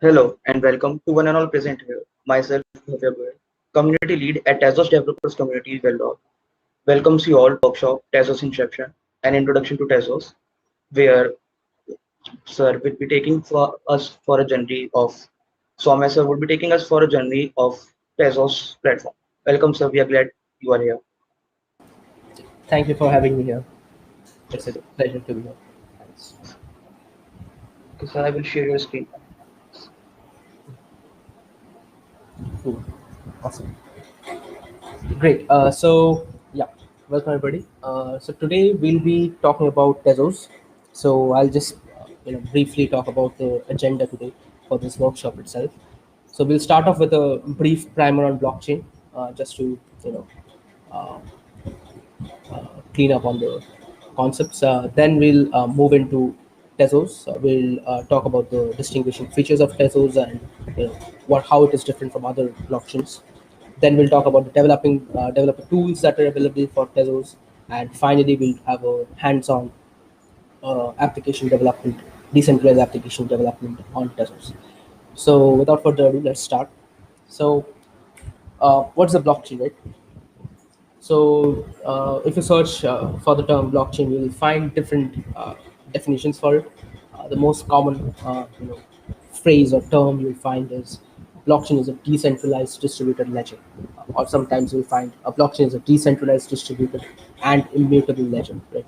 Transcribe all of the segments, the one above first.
Hello and welcome to one and all present here. Myself, Soumya Ghosh, Community Lead at Tezos Developers Community, Vellore. Welcomes you all workshop Tezos Inception, an introduction to Tezos, where sir will be taking for us for a journey of Soumya sir will be taking us for a journey of Tezos platform. Welcome sir, we are glad you are here. Thank you for having me here. It's a pleasure to be here. Thanks. Okay, sir, I will share your screen. Cool. Awesome. Great. So yeah, welcome everybody. So today we'll be talking about Tezos. So I'll just briefly talk about the agenda today for this workshop itself. So we'll start off with a brief primer on blockchain, just to uh, clean up on the concepts. Then we'll move into Tezos. We'll talk about the distinguishing features of Tezos and how it is different from other blockchains. Then we'll talk about the developer tools that are available for Tezos, and finally we'll have a hands-on application development, decentralized application development on Tezos. So without further ado, let's start. So what's a blockchain, right? So if you search for the term blockchain, you will find different definitions for it. The most common phrase or term you'll find is blockchain is a decentralized distributed ledger, or sometimes you'll find a blockchain is a decentralized distributed and immutable ledger, right?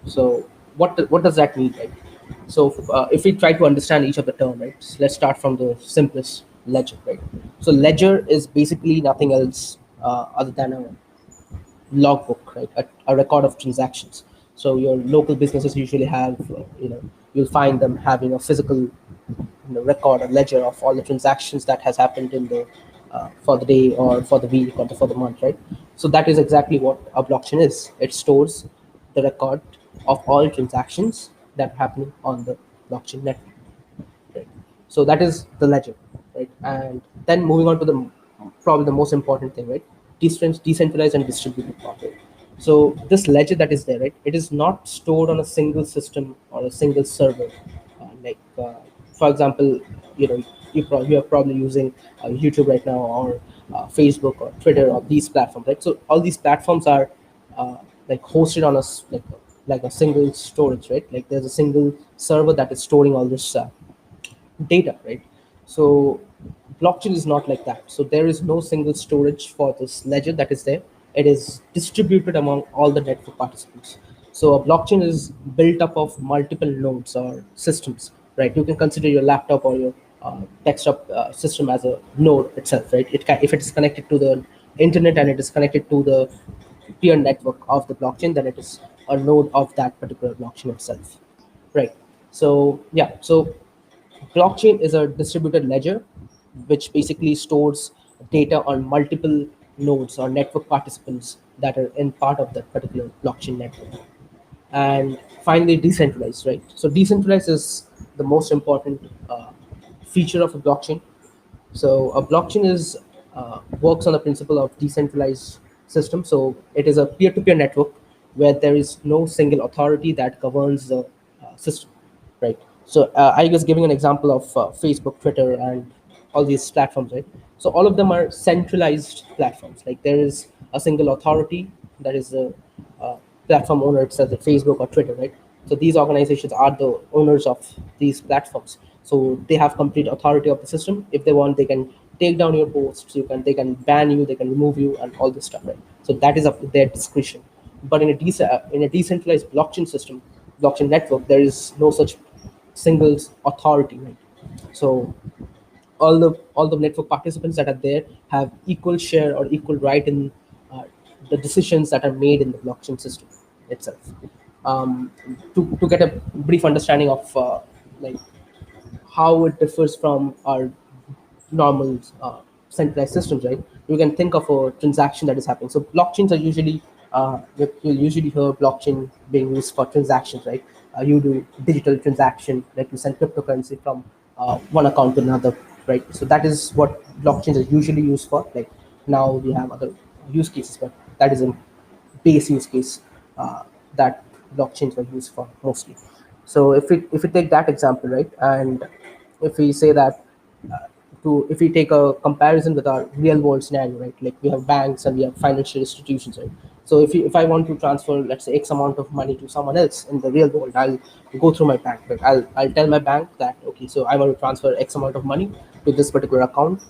So what does that mean, right? So if we try to understand each of the term, right, so let's start from the simplest, ledger, right? So ledger is basically nothing else other than a logbook, right? A record of transactions. So your local businesses usually have, you'll find them having a physical record or ledger of all the transactions that has happened in the for the day or for the week or for the month, right? So that is exactly what a blockchain is. It stores the record of all transactions that are happening on the blockchain network, right? So that is the ledger, right? And then moving on to the probably the most important thing, right? Decentralized and distributed part, right? So this ledger that is there, right? It is not stored on a single system or a single server. For example, you are probably using YouTube right now, or Facebook or Twitter, or these platforms, right? So all these platforms are like hosted on like a single storage, right? Like there's a single server that is storing all this data, right? So blockchain is not like that. So there is no single storage for this ledger that is there. It is distributed among all the network participants. So a blockchain is built up of multiple nodes or systems, right? You can consider your laptop or your desktop system as a node itself, right? If it is connected to the internet and it is connected to the peer network of the blockchain, then it is a node of that particular blockchain itself, right? So yeah, so blockchain is a distributed ledger which basically stores data on multiple nodes or network participants that are in part of that particular blockchain network. And finally, decentralized, right? So decentralized is the most important feature of a blockchain. So a blockchain is works on the principle of decentralized system. So it is a peer-to-peer network where there is no single authority that governs the system, right? So I was giving an example of Facebook, Twitter, and all these platforms, right? So all of them are centralized platforms. Like there is a single authority that is the platform owner itself, like Facebook or Twitter, right? So these organizations are the owners of these platforms. So they have complete authority of the system. If they want, they can take down your posts. They can ban you, they can remove you, and all this stuff, right? So that is up to their discretion. But in a decentralized blockchain system, blockchain network, there is no such single authority, right? So all the network participants that are there have equal share or equal right in the decisions that are made in the blockchain system itself. um, to get a brief understanding of like how it differs from our normal centralized systems, right? You can think of a transaction that is happening. So blockchains are usually you'll usually hear blockchain being used for transactions, right? You do digital transaction, like you send cryptocurrency from one account to another, right? So that is what blockchains are usually used for. Like now we have other use cases, but that is a base use case that blockchains were used for mostly. So if we take that example, right, and if we say that if we take a comparison with our real world scenario, right, like we have banks and we have financial institutions, right? So if I want to transfer, let's say, X amount of money to someone else in the real world, I'll go through my bank, right? I'll tell my bank that, okay, so I want to transfer X amount of money to this particular account,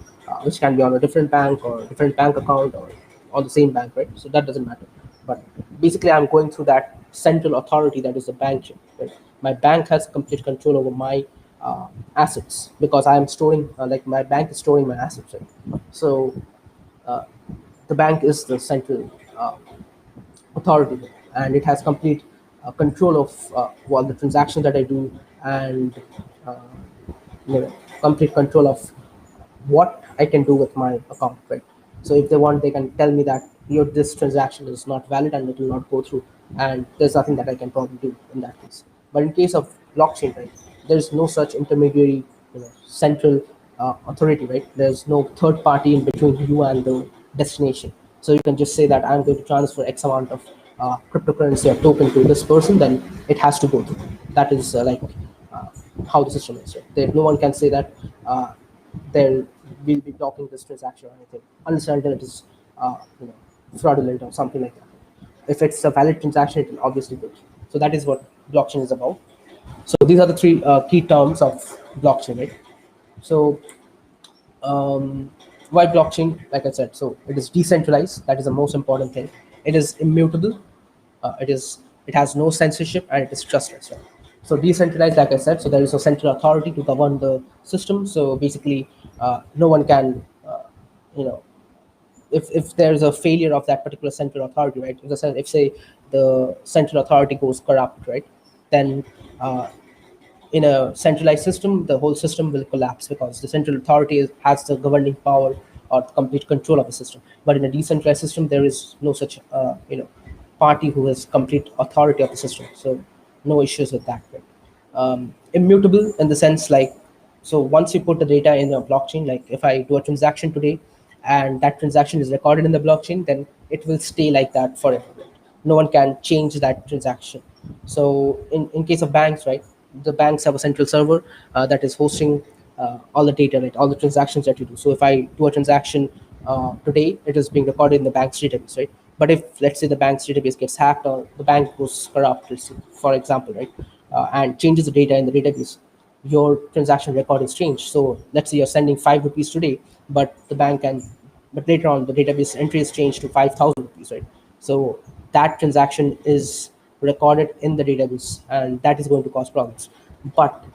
which can be on a different bank or a different bank account or on the same bank, right? So that doesn't matter. But basically, I'm going through that central authority that is the bank, right? My bank has complete control over my assets because I am storing, like my bank is storing my assets, right? So uh, the bank is the central authority, and it has complete control of all the transactions that I do, and uh, complete control of what I can do with my account, right? So if they want, they can tell me that your this transaction is not valid and it will not go through, and there's nothing that I can probably do in that case. But in case of blockchain, right, there's no such intermediary, central authority, right? There's no third party in between you and the destination. So you can just say that I'm going to transfer X amount of cryptocurrency or token to this person, then it has to go through. That is uh, how the system is, right? No one can say that there will be blocking this transaction or anything unless and until it is fraudulent or something like that. If it's a valid transaction, it will obviously go through. So that is what blockchain is about. So these are the three key terms of blockchain, right? So why blockchain? Like I said, so it is decentralized. That is the most important thing. It is immutable. It has no censorship, and it is trustless, right? So decentralized, like I said, so there is no central authority to govern the system. So basically, no one can, you know, if there's a failure of that particular central authority, right? If say the central authority goes corrupt, right, then in a centralized system, the whole system will collapse because the central authority has the governing power or complete control of the system. But in a decentralized system, there is no such party who has complete authority of the system. So no issues with that. Right? Immutable in the sense like, so once you put the data in a blockchain, like if I do a transaction today and that transaction is recorded in the blockchain, then it will stay like that forever. Right? No one can change that transaction. So in case of banks, right, the banks have a central server that is hosting all the data, right, all the transactions that you do. So if I do a transaction today, it is being recorded in the bank's database, right? But if, let's say, the bank's database gets hacked or the bank goes corrupt, for example, right, and changes the data in the database, your transaction record is changed. So let's say you're sending 5 rupees today, but but later on the database entry is changed to 5,000 rupees, right? So that transaction is recorded in the database, and that is going to cause problems. But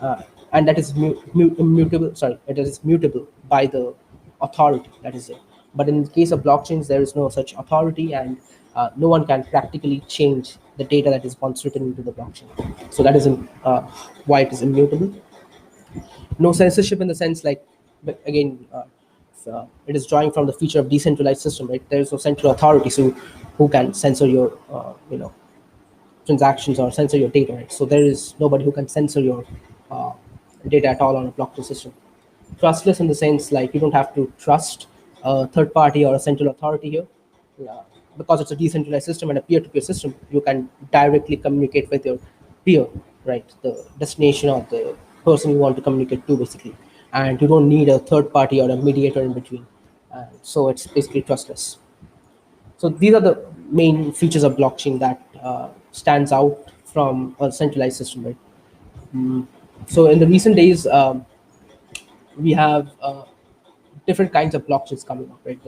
and that is immutable. Sorry, it is mutable by the authority that is there. But in the case of blockchains, there is no such authority, and no one can practically change the data that is once written into the blockchain. So that is why it is immutable. No censorship in the sense like, but again, it is drawing from the feature of decentralized system, right? There is no central authority so who can censor your transactions or censor your data, right? So there is nobody who can censor your uh, data at all on a blockchain system. Trustless in the sense like you don't have to trust a third party or a central authority here. Yeah, because it's a decentralized system and a peer-to-peer system, you can directly communicate with your peer, right? The destination or the person you want to communicate to, basically, and you don't need a third party or a mediator in between. So it's basically trustless. So these are the main features of blockchain that stands out from a centralized system, right? So in the recent days, we have different kinds of blockchains coming up, right?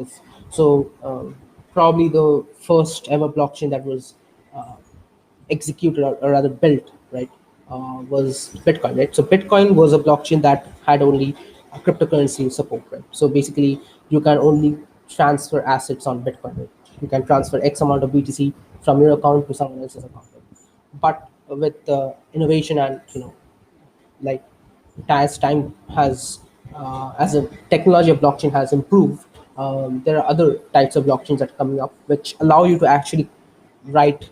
So probably the first ever blockchain that was executed or rather built, right, was Bitcoin, right? So Bitcoin was a blockchain that had only cryptocurrency support, right? So basically, you can only transfer assets on Bitcoin, right? You can transfer X amount of BTC from your account to someone else's account, right? but with innovation and like as time has as a technology of blockchain has improved, there are other types of blockchains that are coming up which allow you to actually write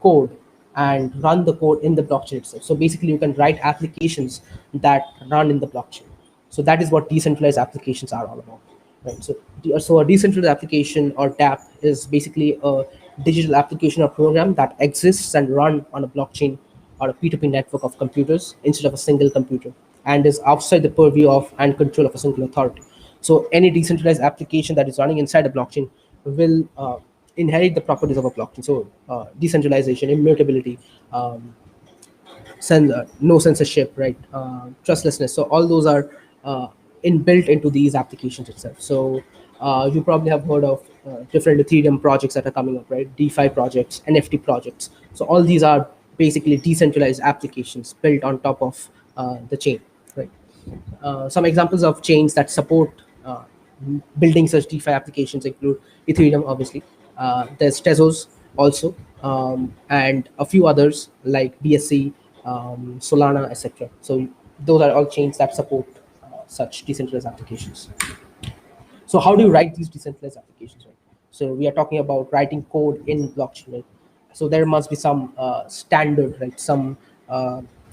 code and run the code in the blockchain itself. So basically you can write applications that run in the blockchain. So that is what decentralized applications are all about, right? So a decentralized application or DApp is basically a digital application or program that exists and run on a blockchain or a P2P network of computers instead of a single computer, and is outside the purview of and control of a single authority. So any decentralized application that is running inside a blockchain will inherit the properties of a blockchain. So decentralization, immutability, no censorship, right? Trustlessness. So all those are inbuilt into these applications itself. So you probably have heard of different Ethereum projects that are coming up, right? DeFi projects, NFT projects. So all these are basically decentralized applications built on top of the chain, right? Some examples of chains that support building such DeFi applications include Ethereum, obviously. There's Tezos also, and a few others like BSC, Solana, etc. So those are all chains that support such decentralized applications. So how do you write these decentralized applications, right? So we are talking about writing code in blockchain, right? So there must be some standard, right? Some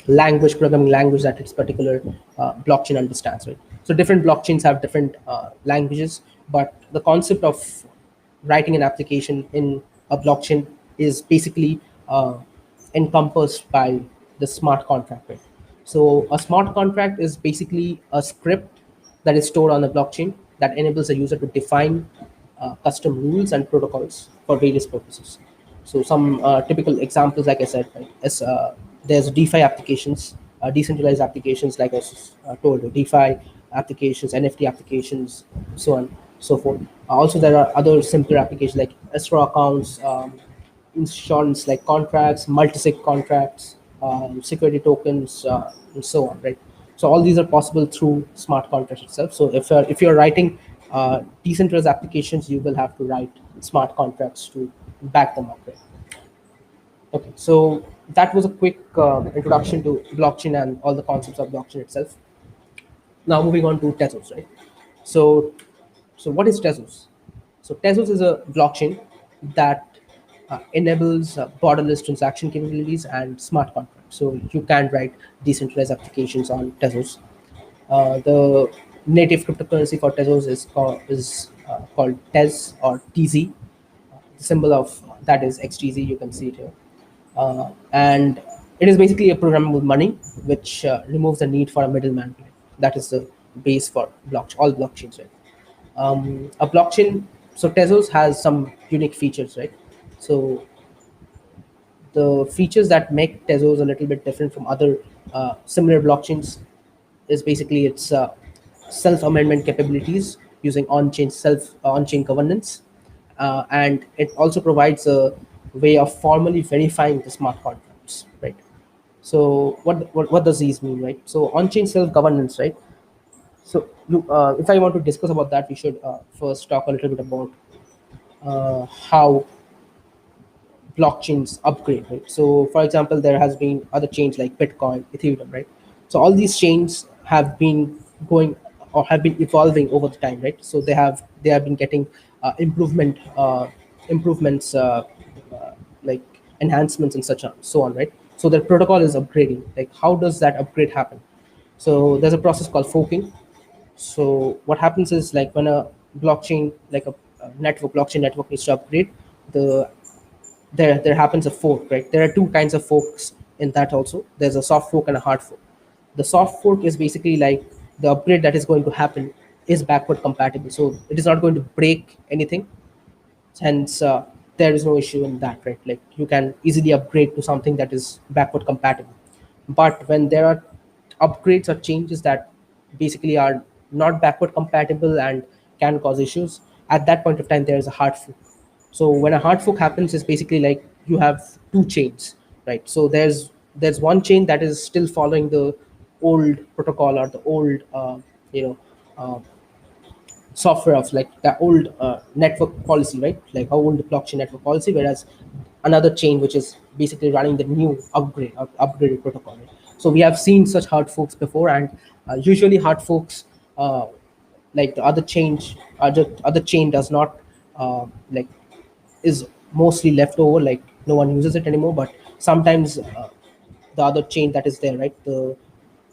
language, programming language that its particular blockchain understands, right? So different blockchains have different languages, but the concept of writing an application in a blockchain is basically encompassed by the smart contract, right? So a smart contract is basically a script that is stored on the blockchain that enables a user to define custom rules and protocols for various purposes. So some typical examples, like I said, right, is there's DeFi applications, decentralized applications, like I told you, DeFi applications, NFT applications, so on, so forth. Also, there are other simpler applications like escrow accounts, insurance like contracts, multi-sig contracts, security tokens, and so on, right? So all these are possible through smart contracts itself. So if you're writing decentralized applications, you will have to write smart contracts to back them up, right? Okay, so that was a quick introduction to blockchain and all the concepts of blockchain itself. Now moving on to Tezos, right? So, so what is Tezos? So Tezos is a blockchain that enables borderless transaction capabilities and smart contracts. So you can write decentralized applications on Tezos. The native cryptocurrency for Tezos called Tez or TZ. The symbol of that is XTZ. You can see it here, and it is basically a programmable money which removes the need for a middleman. That is the base for all blockchains, right? A blockchain. So Tezos has some unique features, right? So the features that make Tezos a little bit different from other similar blockchains is basically its self-amendment capabilities using on-chain governance, and it also provides a way of formally verifying the smart contracts, right? So what does these mean, right? So on-chain self-governance, right? So if I want to discuss about that, we should first talk a little bit about how blockchains upgrade, right? So for example, there has been other chains like Bitcoin, Ethereum, right? So all these chains have been going or have been evolving over the time, right? So they have been getting improvements, like enhancements and such on, so on, right? So their protocol is upgrading. Like how does that upgrade happen? So there's a process called forking. So what happens is, like when a blockchain, like a blockchain network needs to upgrade, the there happens a fork, right? There are two kinds of forks in that also. There's a soft fork and a hard fork. The soft fork is basically like the upgrade that is going to happen is backward compatible, so it is not going to break anything. Hence there is no issue in that, right? Like you can easily upgrade to something that is backward compatible. But when there are upgrades or changes that basically are not backward compatible and can cause issues, at that point of time there is a hard fork. So when a hard fork happens, is basically like you have two chains, right? So there's one chain that is still following the old protocol or the old you know uh, software of like the old network policy, right? Like our old blockchain network policy, whereas another chain which is basically running the new upgraded protocol. Right? So we have seen such hard forks before, and usually hard forks, like the other chain does not like is mostly left over, like no one uses it anymore. But sometimes the other chain that is there, right, the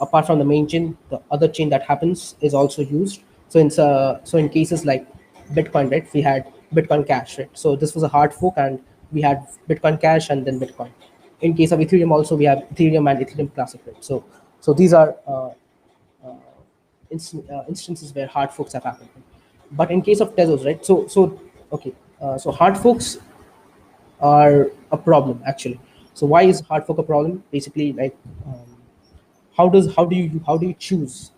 apart from the main chain, the other chain that happens is also used. So in cases like Bitcoin, right, we had Bitcoin Cash, right? So this was a hard fork, and we had Bitcoin Cash and then Bitcoin. In case of Ethereum, also we have Ethereum and Ethereum Classic, right? So these are instances where hard forks have happened. But in case of Tezos, right? Okay, so hard forks are a problem actually. So why is hard fork a problem? Basically, like how do you choose,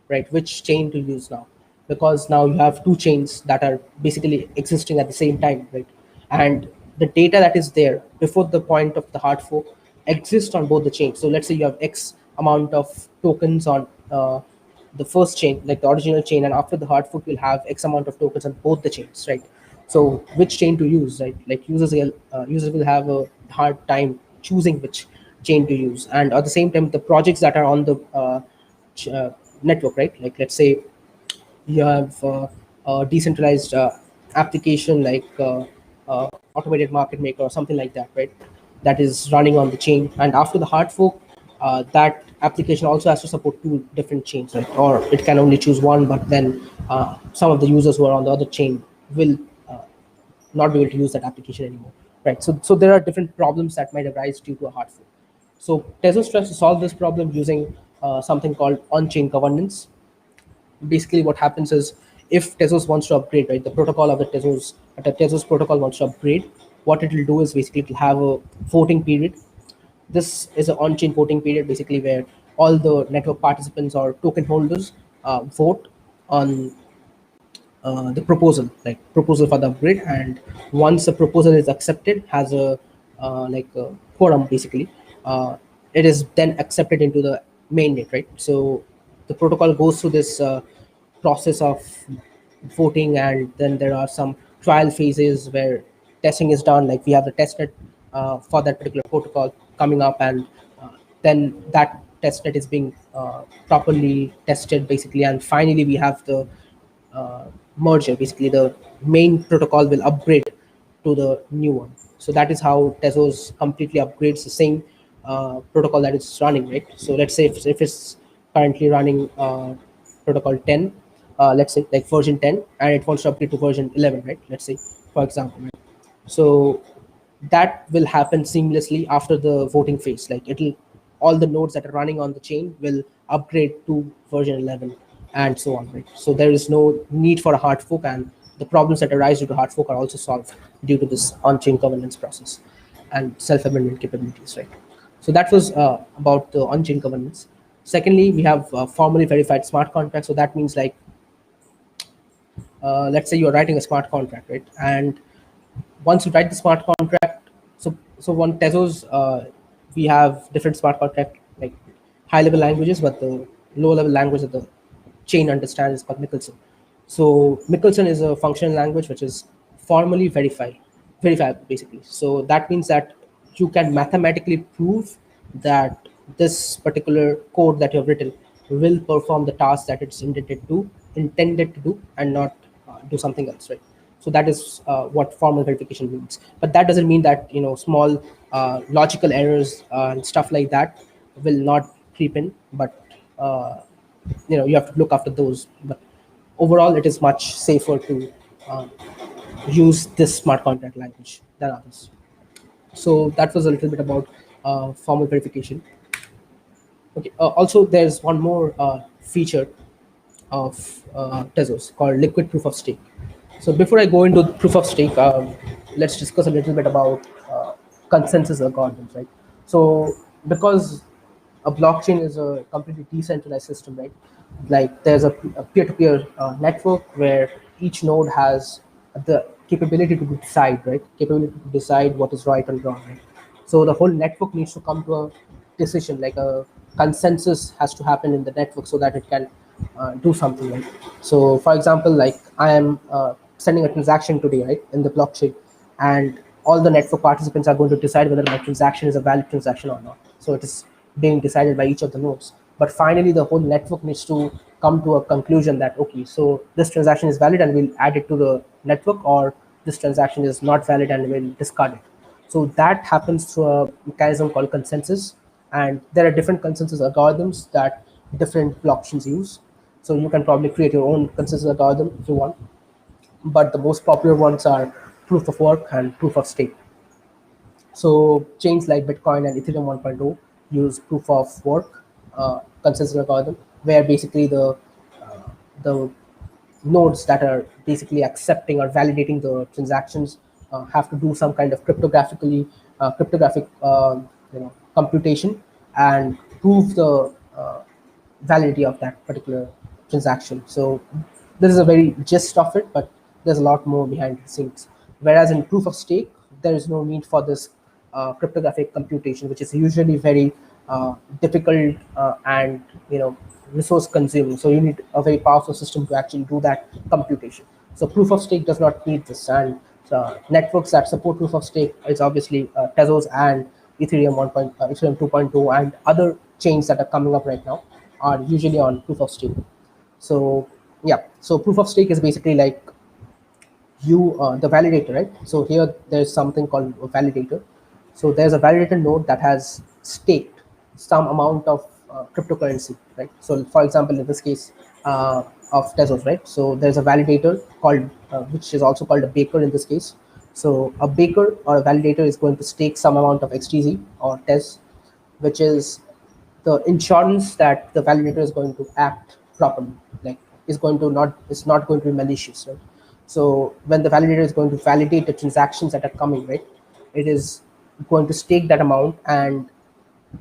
right, which chain to use now? Because now you have two chains that are basically existing at the same time, right? And the data that is there before the point of the hard fork exists on both the chains. So let's say you have X amount of tokens on the first chain, like the original chain, and after the hard fork you'll have X amount of tokens on both the chains, right? So which chain to use, right? Like users will have a hard time choosing which chain to use. And at the same time, the projects that are on the network, right? Like let's say you have a decentralized application like automated market maker or something like that, right? That is running on the chain, and after the hard fork, that application also has to support two different chains, right? Or it can only choose one, but then some of the users who are on the other chain will not be able to use that application anymore, right? So there are different problems that might arise due to a hard fork. So Tezos tries to solve this problem using something called on-chain governance. Basically what happens is, if Tezos wants to upgrade, right, the protocol of the Tezos protocol wants to upgrade, what it will do is basically it will have a voting period. This is an on-chain voting period, basically where all the network participants or token holders vote on the proposal for the upgrade. And once the proposal is accepted, has a like a quorum, basically it is then accepted into the mainnet, right? So the protocol goes through this process of voting, and then there are some trial phases where testing is done. Like we have the testnet for that particular protocol coming up, and then that testnet is being properly tested, basically, and finally we have the merger. Basically, the main protocol will upgrade to the new one. So that is how Tezos completely upgrades the same protocol that it's running, right? So let's say if it's currently running protocol 10, let's say like version 10, and it wants to upgrade to version 11, right? Let's say, for example, right? So that will happen seamlessly after the voting phase. Like it'll all the nodes that are running on the chain will upgrade to version 11 and so on, right? So there is no need for a hard fork, and the problems that arise due to hard fork are also solved due to this on-chain governance process and self-amendment capabilities, right? So that was about the on-chain governance. Secondly, we have formally verified smart contracts. So that means like let's say you're writing a smart contract, right? And once you write the smart contract, so on Tezos, we have different smart contract, like high level languages, but the low level language that the chain understands is called Michelson. So Michelson is a functional language which is formally verifiable, basically. So that means that you can mathematically prove that this particular code that you have written will perform the task that it's intended to do, and not do something else, right? So that is what formal verification means. But that doesn't mean that small logical errors and stuff like that will not creep in. But you have to look after those. But overall, it is much safer to uh, use this smart contract language than others. So that was a little bit about formal verification. Okay. Also, there's one more feature of Tezos called liquid proof of stake. So before I go into proof of stake, let's discuss a little bit about consensus algorithms, right? So because a blockchain is a completely decentralized system, right? Like there's a peer-to-peer network where each node has the capability to decide, right? Capability to decide what is right and wrong, right? So the whole network needs to come to a decision, like a consensus has to happen in the network so that it can do something, right? So for example, like I am sending a transaction today, right, in the blockchain, and all the network participants are going to decide whether my transaction is a valid transaction or not. So it is being decided by each of the nodes, but finally the whole network needs to come to a conclusion that okay, so this transaction is valid and we'll add it to the network, or this transaction is not valid and we'll discard it. So that happens through a mechanism called consensus, and there are different consensus algorithms that different blockchains use. So you can probably create your own consensus algorithm if you want, but the most popular ones are proof of work and proof of stake. So chains like Bitcoin and Ethereum 1.0 use proof of work consensus algorithm, where basically the nodes that are basically accepting or validating the transactions have to do some kind of cryptographic computation and prove the validity of that particular transaction. So this is a very gist of it, but there's a lot more behind the scenes. Whereas in proof of stake, there is no need for this cryptographic computation, which is usually very difficult and resource consuming. So you need a very powerful system to actually do that computation. So proof of stake does not need this, and networks that support proof of stake is obviously Tezos and Ethereum Ethereum 2.0 and other chains that are coming up right now are usually on proof of stake. So yeah, so proof of stake is basically like you the validator, right? So here there's something called a validator. So there's a validator node that has staked some amount of cryptocurrency, right? So for example, in this case of Tezos, right? So there's a validator called which is also called a baker in this case. So a baker or a validator is going to stake some amount of XTZ or Tez, which is the insurance that the validator is going to act properly, like is not going to be malicious, right? So when the validator is going to validate the transactions that are coming, right, it is going to stake that amount, and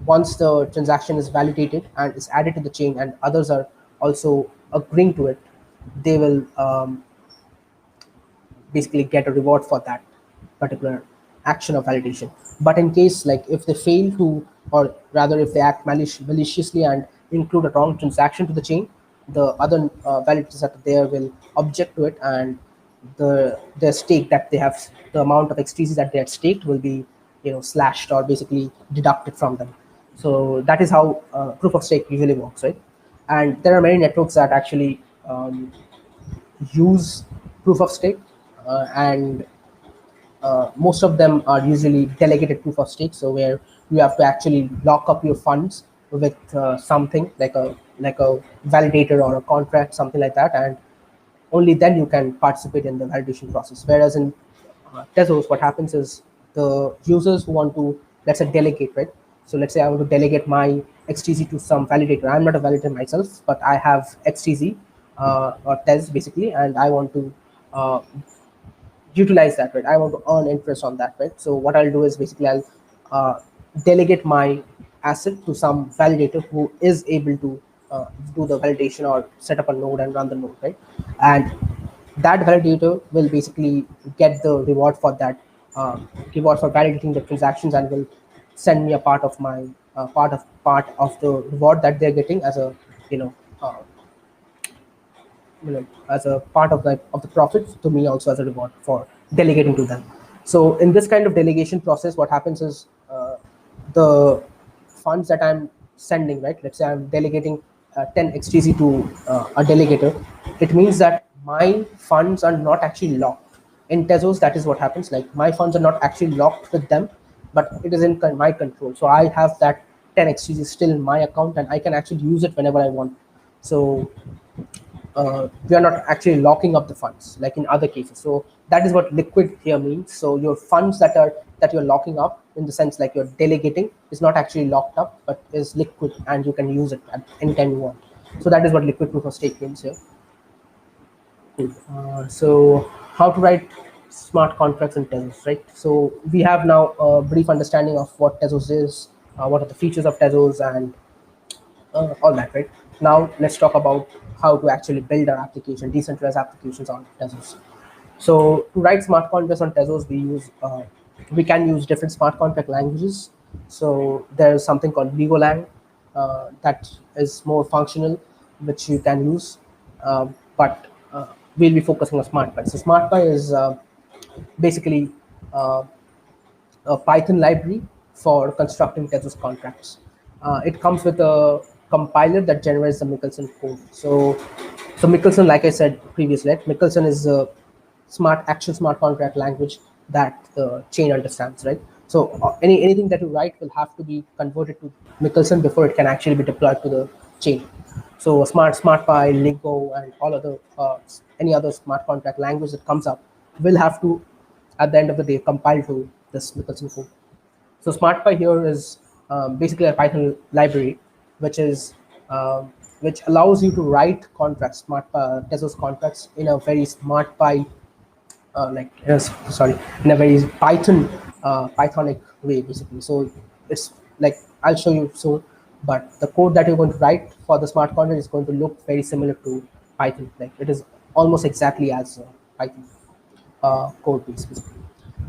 once the transaction is validated and is added to the chain and others are also agreeing to it, they will basically get a reward for that particular action of validation. But in case like if they fail to, or rather if they act maliciously and include a wrong transaction to the chain, the other validators that are there will object to it, and the stake that they have, the amount of XTC that they had staked will be slashed or basically deducted from them. So that is how proof of stake usually works, right? And there are many networks that actually use proof of stake, and most of them are usually delegated proof of stake. So where you have to actually lock up your funds with something like a validator or a contract, something like that, and only then you can participate in the validation process. Whereas in Tezos, what happens is the users who want to, let's say, delegate, right? So let's say I want to delegate my XTZ to some validator. I'm not a validator myself, but I have XTZ or Tez basically, and I want to utilize that, right? I want to earn interest on that, right? So what I'll do is basically I'll delegate my asset to some validator who is able to do the validation or set up a node and run the node, right? And that validator will basically get the reward for that, reward for validating the transactions, and will send me a part of my part of the reward that they're getting as a uh, as a part of the profit to me, also as a reward for delegating to them. So in this kind of delegation process, what happens is the funds that I'm sending, right, let's say I'm delegating 10 XTC to a delegator, it means that my funds are not actually locked in Tezos. That is what happens, like my funds are not actually locked with them, but it is in my control. So I have that 10 XTC still in my account, and I can actually use it whenever I want. So we are not actually locking up the funds like in other cases. So that is what liquid here means. So your funds that you're locking up, in the sense like you're delegating, is not actually locked up but is liquid, and you can use it at any time you want. So that is what liquid proof of stake means here. Cool. So how to write smart contracts in Tezos, right? So we have now a brief understanding of what Tezos is, what are the features of Tezos, and all that, right? Now let's talk about how to actually build our application, decentralized applications on Tezos. So to write smart contracts on Tezos, we can use different smart contract languages. So there's something called Legolang that is more functional. which you can use, but we'll be focusing on SmartPy. So SmartPy is basically uh, a Python library for constructing Tezos contracts. It comes with a compiler that generates the Michelson code. So Michelson, like I said previously, right? Michelson is a actual smart contract language that the chain understands, right? So anything that you write will have to be converted to Michelson before it can actually be deployed to the chain. So SmartPy, Lingo, and all other any other smart contract language that comes up will have to, at the end of the day, compile to this Michelson code. So SmartPy here is basically a Python library, which is which allows you to write contracts, Tezos contracts, in a very SmartPy sorry, in a very Pythonic way, basically. So it's like, I'll show you soon, but the code that you're going to write for the smart contract is going to look very similar to Python. Like, it is almost exactly as Python code base, basically.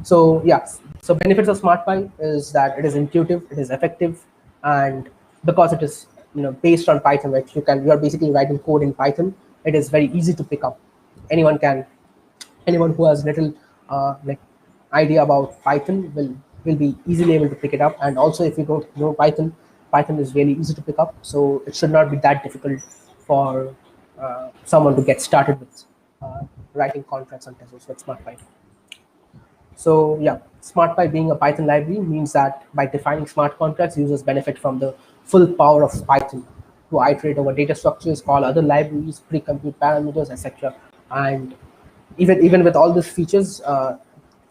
So yeah, so benefits of SmartPy is that it is intuitive, it is effective, and because it is based on Python, right? You are basically writing code in Python. It is very easy to pick up. Anyone who has little like idea about Python will be easily able to pick it up. And also, if you don't know Python, Python is really easy to pick up. So it should not be that difficult for someone to get started with writing contracts on Tezos with SmartPy. So yeah, SmartPy being a Python library means that by defining smart contracts, users benefit from the full power of Python to iterate over data structures, call other libraries, pre-compute parameters, etc. And even with all these features,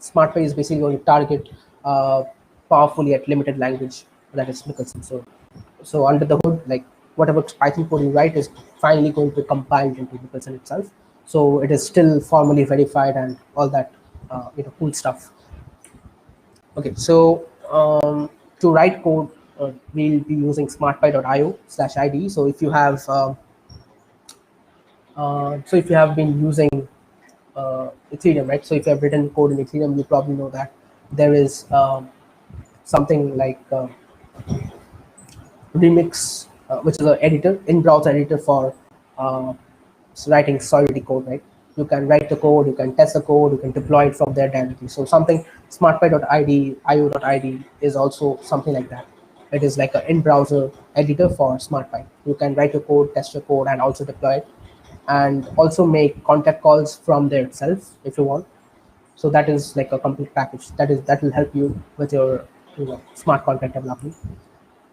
SmartPy is basically going to target powerfully at limited language, that is Michelson. So under the hood, like, whatever Python code you write is finally going to be compiled into Michelson itself. So it is still formally verified and all that cool stuff. Okay, so to write code, we'll be using smartpy.io/ide. So if you have been using Ethereum, right? So if you have written code in Ethereum, you probably know that there is something like Remix, which is an editor, in-browser editor for writing Solidity code, right? You can write the code, you can test the code, you can deploy it from there directly. So something smartpy.id, io.id is also something like that. It is like an in-browser editor for SmartPy. You can write your code, test your code, and also deploy it, and also make contact calls from there itself if you want. So that is like a complete package that will help you with your smart contract development.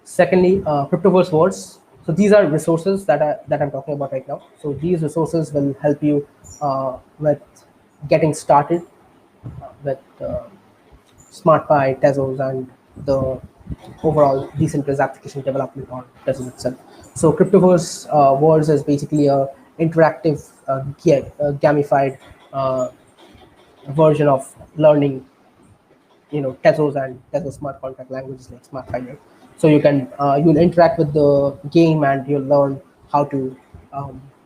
Secondly, Cryptoverse Worlds. So these are resources that I'm talking about right now. So these resources will help you with getting started with SmartPy, Tezos, and the overall decentralized application development on Tezos itself. So Cryptoverse Worlds is basically a interactive, gamified version of learning Tezos and Tezos smart contract languages like SmartPy. So you'll interact with the game and you'll learn how to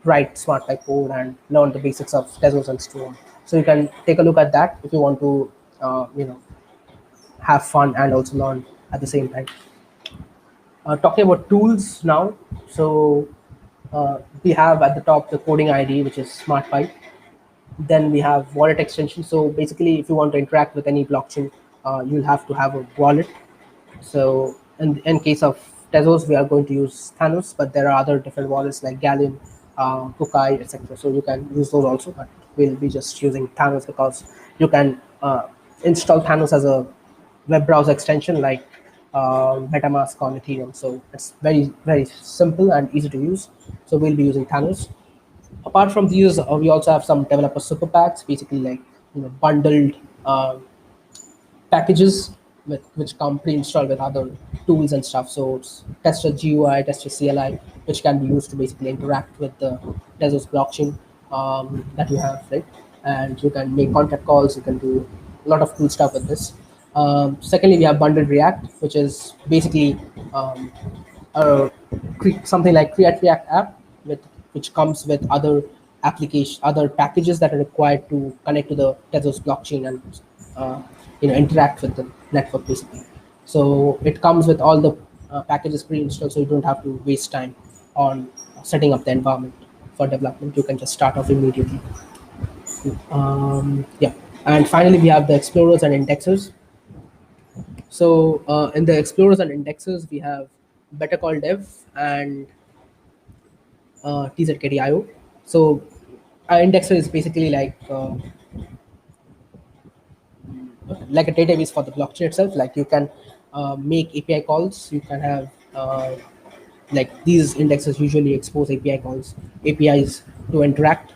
write SmartPy code and learn the basics of Tezos and so on. So you can take a look at that if you want to have fun and also learn at the same time. Talking about tools now, so we have at the top the coding ID, which is SmartPy. Then we have wallet extension. So basically, if you want to interact with any blockchain, you'll have to have a wallet. So in case of Tezos, we are going to use Thanos, but there are other different wallets like Galleon, Kukai, etc. So you can use those also, but we'll be just using Thanos because you can install Thanos as a web browser extension like MetaMask on Ethereum. So it's very, very simple and easy to use. So we'll be using Thanos. Apart from these, we also have some developer super packs, basically like bundled packages which come pre-installed with other tools and stuff. So it's Tester GUI, Tester CLI, which can be used to basically interact with the Tezos blockchain that you have, right? And you can make contact calls. You can do a lot of cool stuff with this. Secondly, we have bundled React, which is basically something like Create React app, which comes with other packages that are required to connect to the Tezos blockchain and interact with the network basically. So it comes with all the packages pre-installed, so you don't have to waste time on setting up the environment for development. You can just start off immediately. Yeah, and finally we have the explorers and indexers. So in the explorers and indexers, we have Better Call Dev and TZKDIO. So our indexer is basically like a database for the blockchain itself. Like you can make API calls. You can have like these indexes usually expose API calls, APIs to interact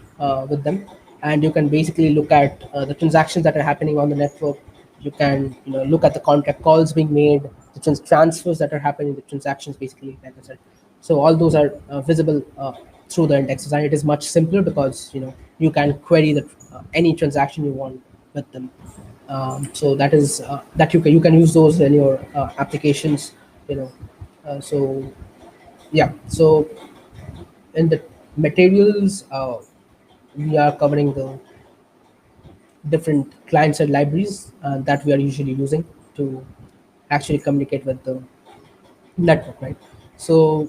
with them, and you can basically look at the transactions that are happening on the network. You can look at the contract calls being made, the transfers that are happening, the transactions basically, like I said. So all those are visible through the indexes, and it is much simpler because you can query the any transaction you want with them. So that is that you can use those in your applications. You know, so yeah. So in the materials, we are covering the different client-side libraries that we are usually using to actually communicate with the network, right? So,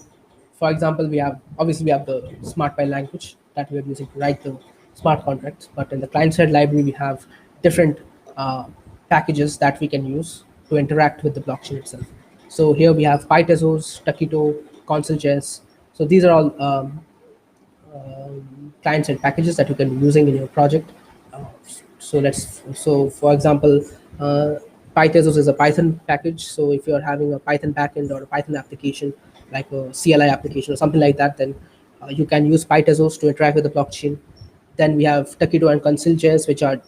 for example, we have the SmartPy language that we are using to write the smart contracts. But in the client-side library, we have different uh, packages that we can use to interact with the blockchain itself. So here we have PyTezos, Taquito, Consul.js. So these are all client-side packages that you can be using in your project. Uh, so for example, uh, PyTezos is a Python package. So if you're having a Python backend or a Python application, like a CLI application or something like that, then you can use PyTezos to interact with the blockchain. Then we have Taquito and Consul.js, which are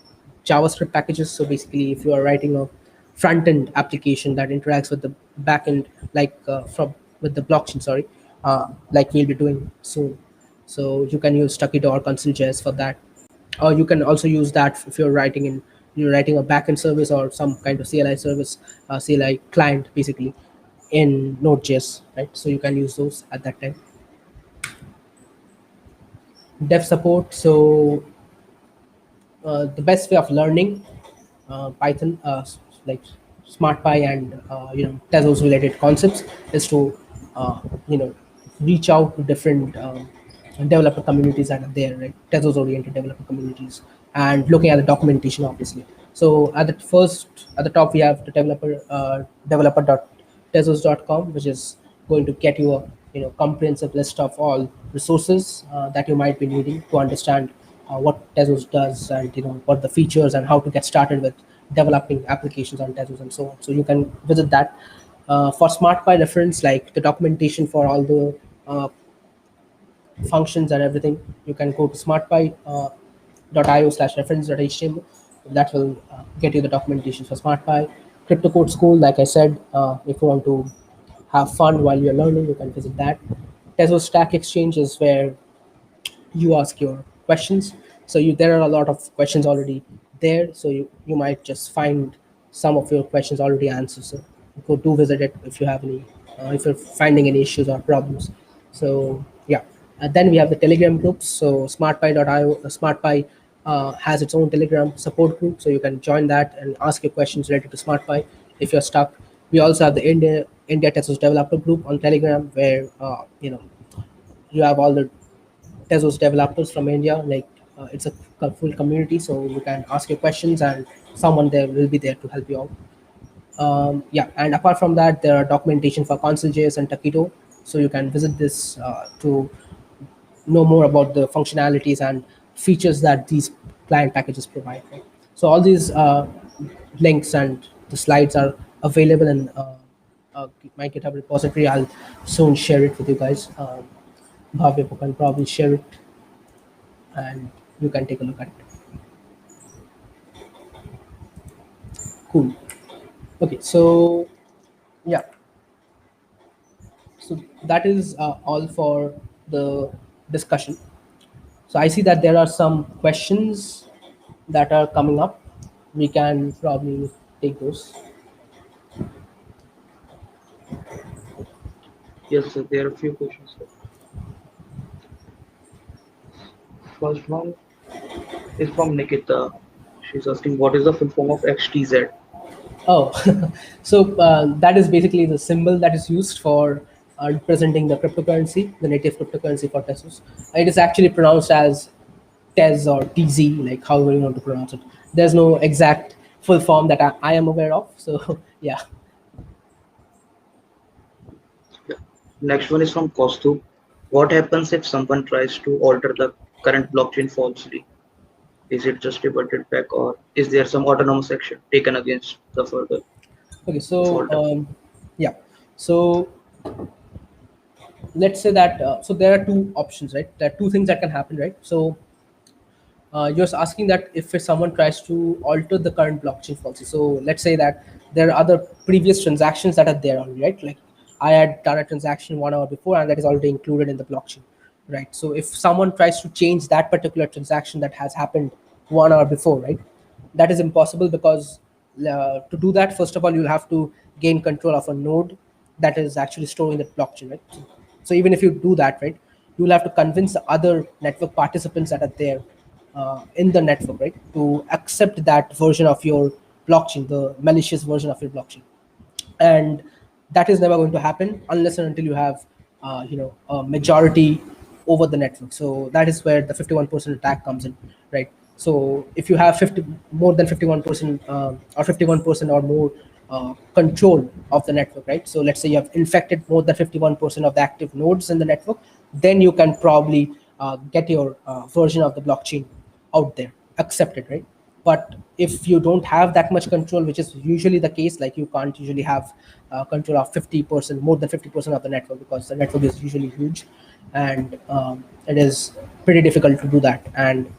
JavaScript packages. So basically, if you are writing a front-end application that interacts with the backend, like from with the blockchain, sorry, like we'll be doing soon. So you can use Taquito or Consul.js for that, or you can also use that if you're writing a backend service or some kind of CLI service, CLI client, basically in Node.js, right? So you can use those at that time. Dev support. So the best way of learning Python, like SmartPy and Tezos related concepts, is to uh, you know reach out to different developer communities that are there, right? Tezos oriented developer communities, and looking at the documentation, obviously. So at the top we have the developer.tezos.com, which is going to get you a comprehensive list of all resources that you might be needing to understand what Tezos does, and what the features and how to get started with developing applications on Tezos and so on. So you can visit that. For SmartPy reference, like the documentation for all the functions and everything, you can go to smartpy.io/reference.html. That will get you the documentation for SmartPy. Crypto Code School, like I said, if you want to have fun while you're learning, you can visit that. Tezos Stack Exchange is where you ask your questions. So there are a lot of questions already there. So you might just find some of your questions already answered. So go do visit it if you have any, if you're finding any issues or problems. So yeah. Then we have the Telegram groups. So SmartPy.io, SmartPy has its own Telegram support group. So you can join that and ask your questions related to SmartPy if you're stuck. We also have the India Tezos developer group on Telegram, where you have all the Tezos developers from India. Like it's a full community, so you can ask your questions, and someone there will be there to help you out. Yeah, and apart from that, there are documentation for Consul.js and Taquito, so you can visit this to know more about the functionalities and features that these client packages provide. Right? So all these links and the slides are available in my GitHub repository. I'll soon share it with you guys. Bhavya can probably share it, and you can take a look at it. Cool. Okay, so yeah, so that is all for the discussion. So I see that there are some questions that are coming up. We can probably take those. Yes, sir, there are a few questions, sir. First one is from Nikita. She's asking, what is the full form of XTZ? Oh, so that is basically the symbol that is used for representing the cryptocurrency, the native cryptocurrency for Tezos. It is actually pronounced as Tez or TZ, like however you want to pronounce it. There's no exact full form that I am aware of. So yeah. Yeah. Next one is from Kostu. What happens if someone tries to alter the current blockchain falsely? Is it just reverted back, or is there some autonomous action taken against the further Okay, so faulter? yeah, so let's say that so there are two options, right? There are two things that can happen, right? So you're asking that if someone tries to alter the current blockchain policy. So let's say that there are other previous transactions that are there already, right? Like I had done a transaction 1 hour before, and that is already included in the blockchain, right? So if someone tries to change that particular transaction that has happened 1 hour before, right, that is impossible because to do that, first of all, you'll have to gain control of a node that is actually storing the blockchain, right? So even if you do that, right, you'll have to convince the other network participants that are there in the network, right, to accept that version of your blockchain, the malicious version of your blockchain. And that is never going to happen unless and until you have a majority over the network. So that is where the 51% attack comes in, right? So if you have 50 more than 51% or 51% or more control of the network, right? So let's say you have infected more than 51% of the active nodes in the network, then you can probably get your version of the blockchain out there accepted, right? But if you don't have that much control, which is usually the case, like you can't usually have control of 50%, more than 50% of the network, because the network is usually huge, and it is pretty difficult to do that. And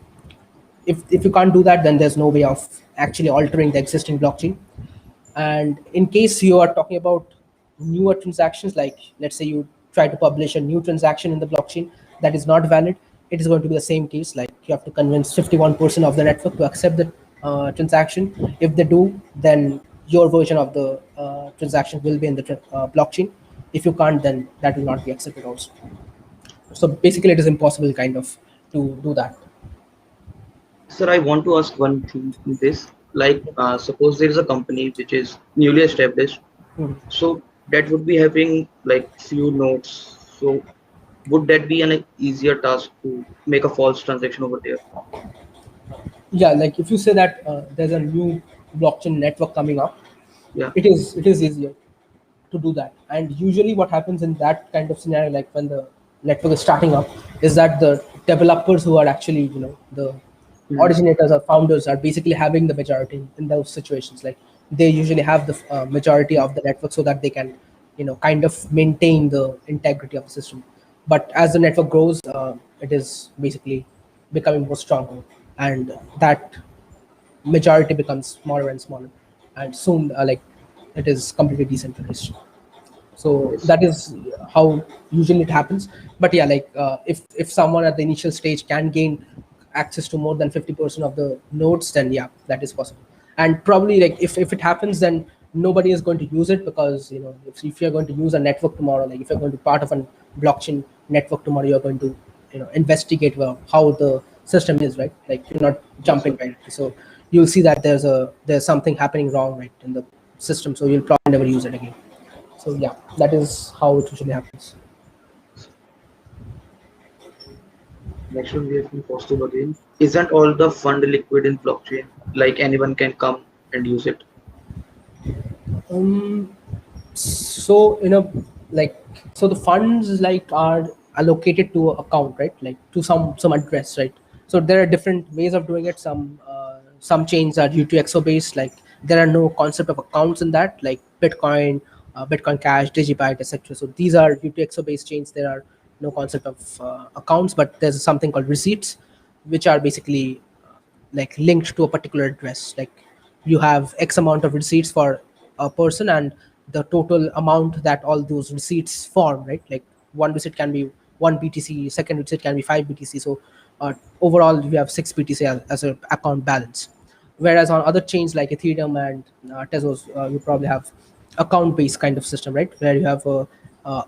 if you can't do that, then there's no way of actually altering the existing blockchain. And in case you are talking about newer transactions, like let's say you try to publish a new transaction in the blockchain that is not valid, it is going to be the same case. Like you have to convince 51% of the network to accept the transaction. If they do, then your version of the transaction will be in the blockchain. If you can't, then that will not be accepted also. So basically, it is impossible kind of to do that. Sir, I want to ask one thing in this. Like, suppose there is a company which is newly established, Mhm. so that would be having like few nodes. So would that be an easier task to make a false transaction over there? Yeah, like if you say that there's a new blockchain network coming up, Yeah. it is easier to do that. And usually what happens in that kind of scenario, like when the network is starting up, is that the developers who are actually the Mhm. originators or founders are basically having the majority in those situations. Like they usually have the majority of the network so that they can kind of maintain the integrity of the system. But as the network grows, it is basically becoming more stronger, and that majority becomes smaller and smaller, and soon like it is completely decentralized. So Yes. that is how usually it happens. But yeah, like if someone at the initial stage can gain access to more than 50% of the nodes, then yeah, that is possible. And probably like if it happens, then nobody is going to use it, because if you're going to use a network tomorrow, like if you're going to be part of a blockchain network tomorrow, you're going to investigate well how the system is, right? Like you're not Yes, jumping sir. right. So you'll see that there's something happening wrong, right, in the system, so you'll probably never use it again. So yeah, that is how it usually happens. Next one we have from costume again. Isn't all the fund liquid in blockchain? Like anyone can come and use it? Um, so like so the funds like are allocated to a account, right? Like to some address, right? So there are different ways of doing it. Some chains are UTXO based. Like there are no concept of accounts in that, like Bitcoin, Bitcoin Cash, Digibyte, etc. So these are UTXO based chains. There are no concept of accounts, but there's something called receipts, which are basically like linked to a particular address. Like you have X amount of receipts for a person, and the total amount that all those receipts form, right? Like one receipt can be 1 BTC, second receipt can be 5 BTC. So overall we have 6 BTC as an account balance. Whereas on other chains like Ethereum and Tezos, you probably have account based kind of system, right, where you have a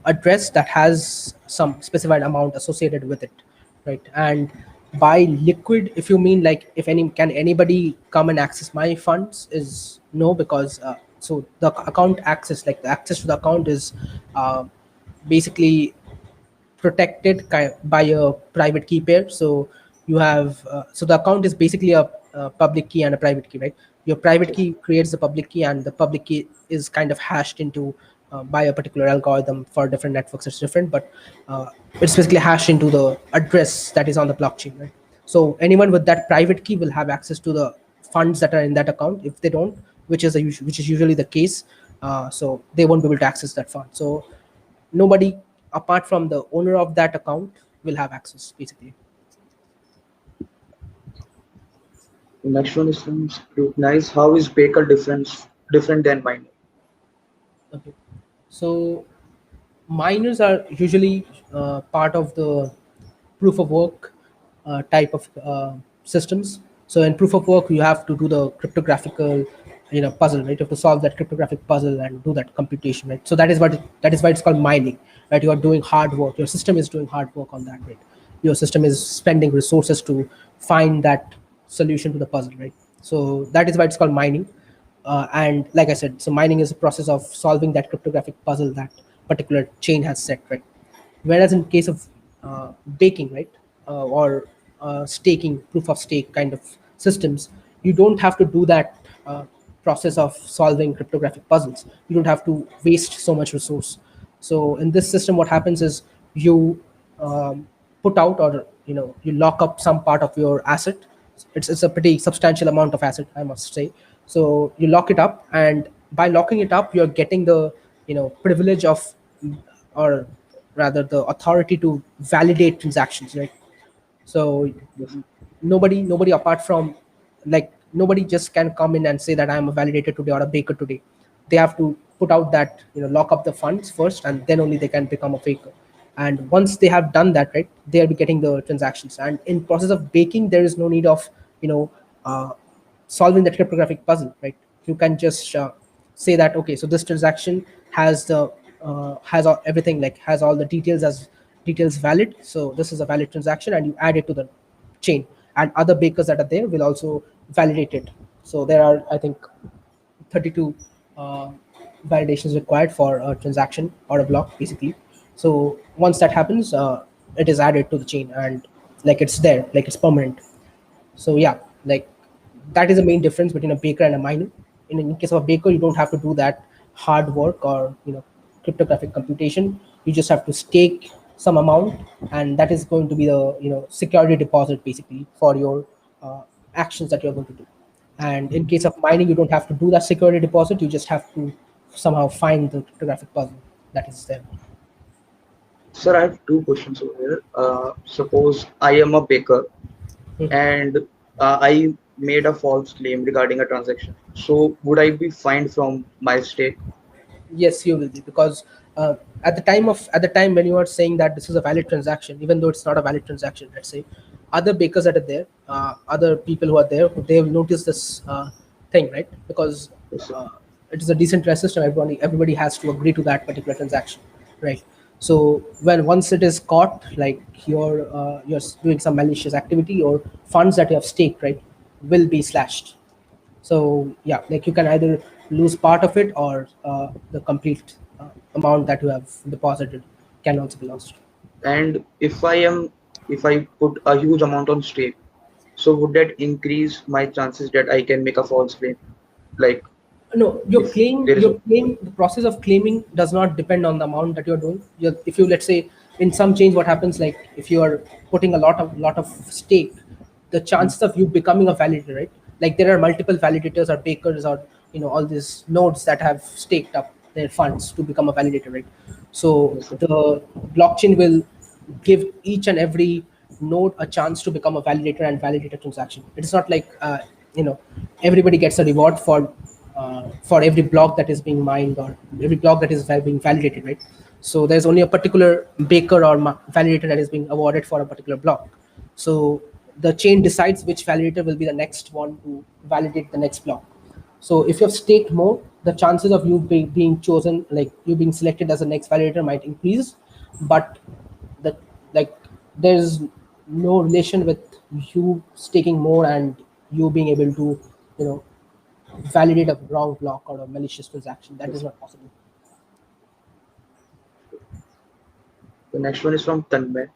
address that has some specified amount associated with it, right? And by liquid, if you mean like if any can anybody come and access my funds, is no, because so the account access, like the access to the account is uh, basically protected by a private key pair. So you have so the account is basically a public key and a private key, right? Your private Yes. key creates the public key, and the public key is kind of hashed into by a particular algorithm. For different networks it's different, but it's basically hashed into the address that is on the blockchain, right? So anyone with that private key will have access to the funds that are in that account. If they don't, which is usually the case, so they won't be able to access that fund. So nobody apart from the owner of that account will have access, basically. The next one is from scrutinize. How is Baker different than miner? Okay. So miners are usually part of the proof of work type of systems. So in proof of work, you have to do the cryptographical, puzzle, right? You have to solve that cryptographic puzzle and do that computation, right? So that is why it's called mining, right? You are doing hard work. Your system is doing hard work on that, right? Your system is spending resources to find that solution to the puzzle, right? So that is why it's called mining. And like I said, so mining is a process of solving that cryptographic puzzle that particular chain has set, right? Whereas in case of baking, right, or staking, proof of stake kind of systems, you don't have to do that process of solving cryptographic puzzles. You don't have to waste so much resource. So in this system, what happens is you put out, or you lock up some part of your asset. It's a pretty substantial amount of asset, I must say. So you lock it up, and by locking it up, you're getting the privilege of, or rather the authority to validate transactions, right? So Yes. nobody apart from, like, nobody just can come in and say that I am a validator today or a baker today. They have to put out that, lock up the funds first, and then only they can become a baker. And once they have done that, right, they'll be getting the transactions. And in process of baking, there is no need of you know uh, solving that cryptographic puzzle, right? You can just say that, okay, so this transaction has the everything, like has all the details valid, so this is a valid transaction, and you add it to the chain, and other bakers that are there will also validate it. So there are, I think, 32 uh, validations required for a transaction or a block, basically. So once that happens, it is added to the chain, and like it's there, like it's permanent. So yeah, like that is the main difference between a baker and a miner. In case of a baker, you don't have to do that hard work or cryptographic computation. You just have to stake some amount, and that is going to be the security deposit, basically, for your actions that you're going to do. And in case of mining, you don't have to do that security deposit. You just have to somehow find the cryptographic puzzle that is there. Sir, I have two questions over here. Suppose I am a baker and I made a false claim regarding a transaction. So would I be fined from my stake? Yes, you will be, because at the time when you are saying that this is a valid transaction, even though it's not a valid transaction, let's say, other bakers that are there, other people who are there, they will notice this thing, right? Because Yes, sir. uh, it is a decentralized system. Everybody has to agree to that particular transaction, right? So when once it is caught, like you're doing some malicious activity, or funds that you have staked, right, will be slashed. So yeah, like you can either lose part of it, or the complete amount that you have deposited can also be lost. And if I put a huge amount on stake, so would that increase my chances that I can make a false claim? Like No, if there is a the process of claiming does not depend on the amount that you're doing. If you, let's say, in some chains, what happens, like if you are putting a lot of stake, the chances of you becoming a validator, right? Like there are multiple validators or bakers, or all these nodes that have staked up their funds to become a validator, right? So yes, sir. the blockchain will give each and every node a chance to become a validator and validate a transaction. It's not like you know everybody gets a reward for every block that is being mined, or every block that is being validated, right? So there's only a particular baker or validator that is being awarded for a particular block. So the chain decides which validator will be the next one to validate the next block. So if you have staked more, the chances of you being chosen, like you being selected as the next validator, might increase. But the like there's no relation with you staking more and you being able to you know validate a wrong block or a malicious transaction. That is Yes. not possible. The next one is from Tanmay.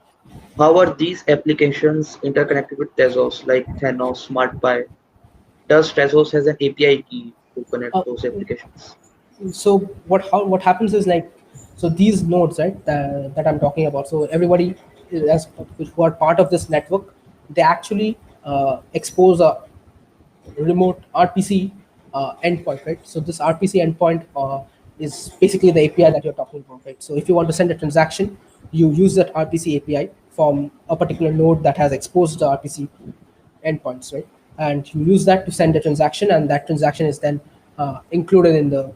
How are these applications interconnected with Tezos like Thanos, SmartPy? Does Tezos has an API key to connect Uh, those applications? so what happens is like, so these nodes, right, that I'm talking about, so everybody as who are part of this network, they actually expose a remote RPC endpoint, right? So this RPC endpoint is basically the API that you're talking about, right? So if you want to send a transaction, you use that RPC API from a particular node that has exposed the RPC endpoints, right? And you use that to send a transaction, and that transaction is then included in the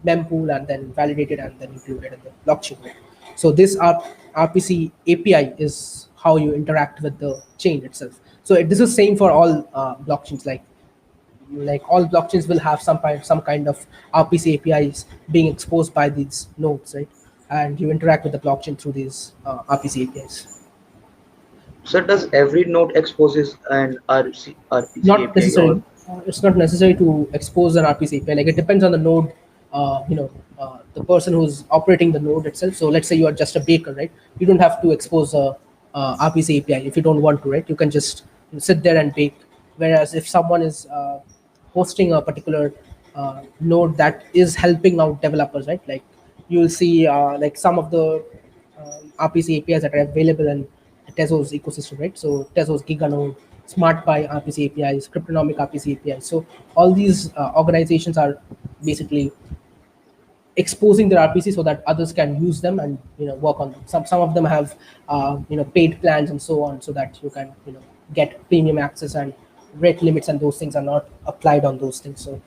mempool and then validated and then included in the blockchain, right? So this RPC API is how you interact with the chain itself. So this is same for all blockchains. Like all blockchains will have some kind of RPC APIs being exposed by these nodes, right? And you interact with the blockchain through these RPC APIs. So does every node exposes an RPC Not API or necessarily. It's not necessary to expose an RPC API. Like it depends on the node. The person who's operating the node itself. So let's say you are just a baker, right? You don't have to expose a RPC API if you don't want to, right? You can just sit there and bake. Whereas if someone is hosting a particular node that is helping out developers, right? Like you'll see like some of the RPC APIs that are available in Tezos ecosystem, right? So Tezos Giganode, SmartPy RPC APIs, Cryptonomic RPC APIs. So all these organizations are basically exposing their RPC so that others can use them and work on them. Some of them have paid plans and so on, so that you can get premium access, and rate limits and those things are not applied on those things. So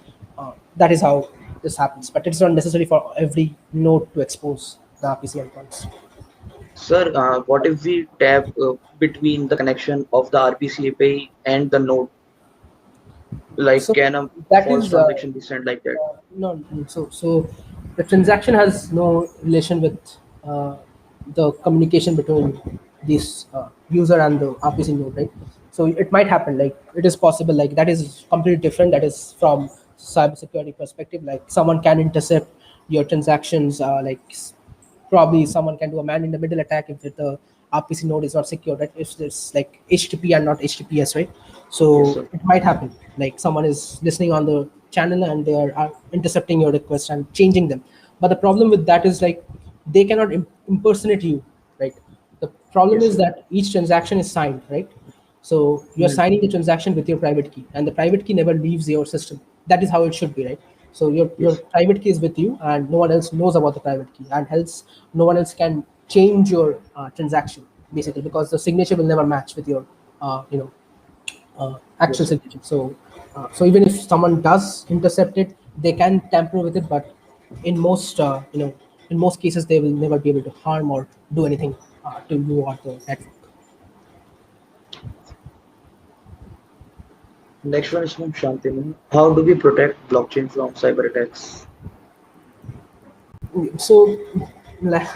that is how this happens. But it's not necessary for every node to expose the RPC endpoints. sir, what if we tap between the connection of the RPC API and the node? Like So can a that false is transaction be sent like that? no. So the transaction has no relation with the communication between this user and the RPC node, right? So it might happen, like it is possible, like that is completely different. That is from cybersecurity perspective. Like someone can intercept your transactions, probably someone can do a man in the middle attack if the RPC node is not secure, right? If it's like HTTP and not HTTPS, right? Yes, So sir. it might happen. Like someone is listening on the channel and they are intercepting your requests and changing them. But the problem with that is like they cannot impersonate you, right? The problem Yes, is sir. that each transaction is signed, right? So you're Hmm. signing the transaction with your private key, and the private key never leaves your system. That is how it should be, right? So your Yes. private key is with you, and no one else knows about the private key, and hence no one else can change your transaction, basically, because the signature will never match with your uh, you know Yes, actual sir. signature. So even if someone does intercept it, they can tamper with it, but in most in most cases they will never be able to harm or do anything to you or the network. Next one is from Shantinu. How do we protect blockchain from cyber attacks? So like,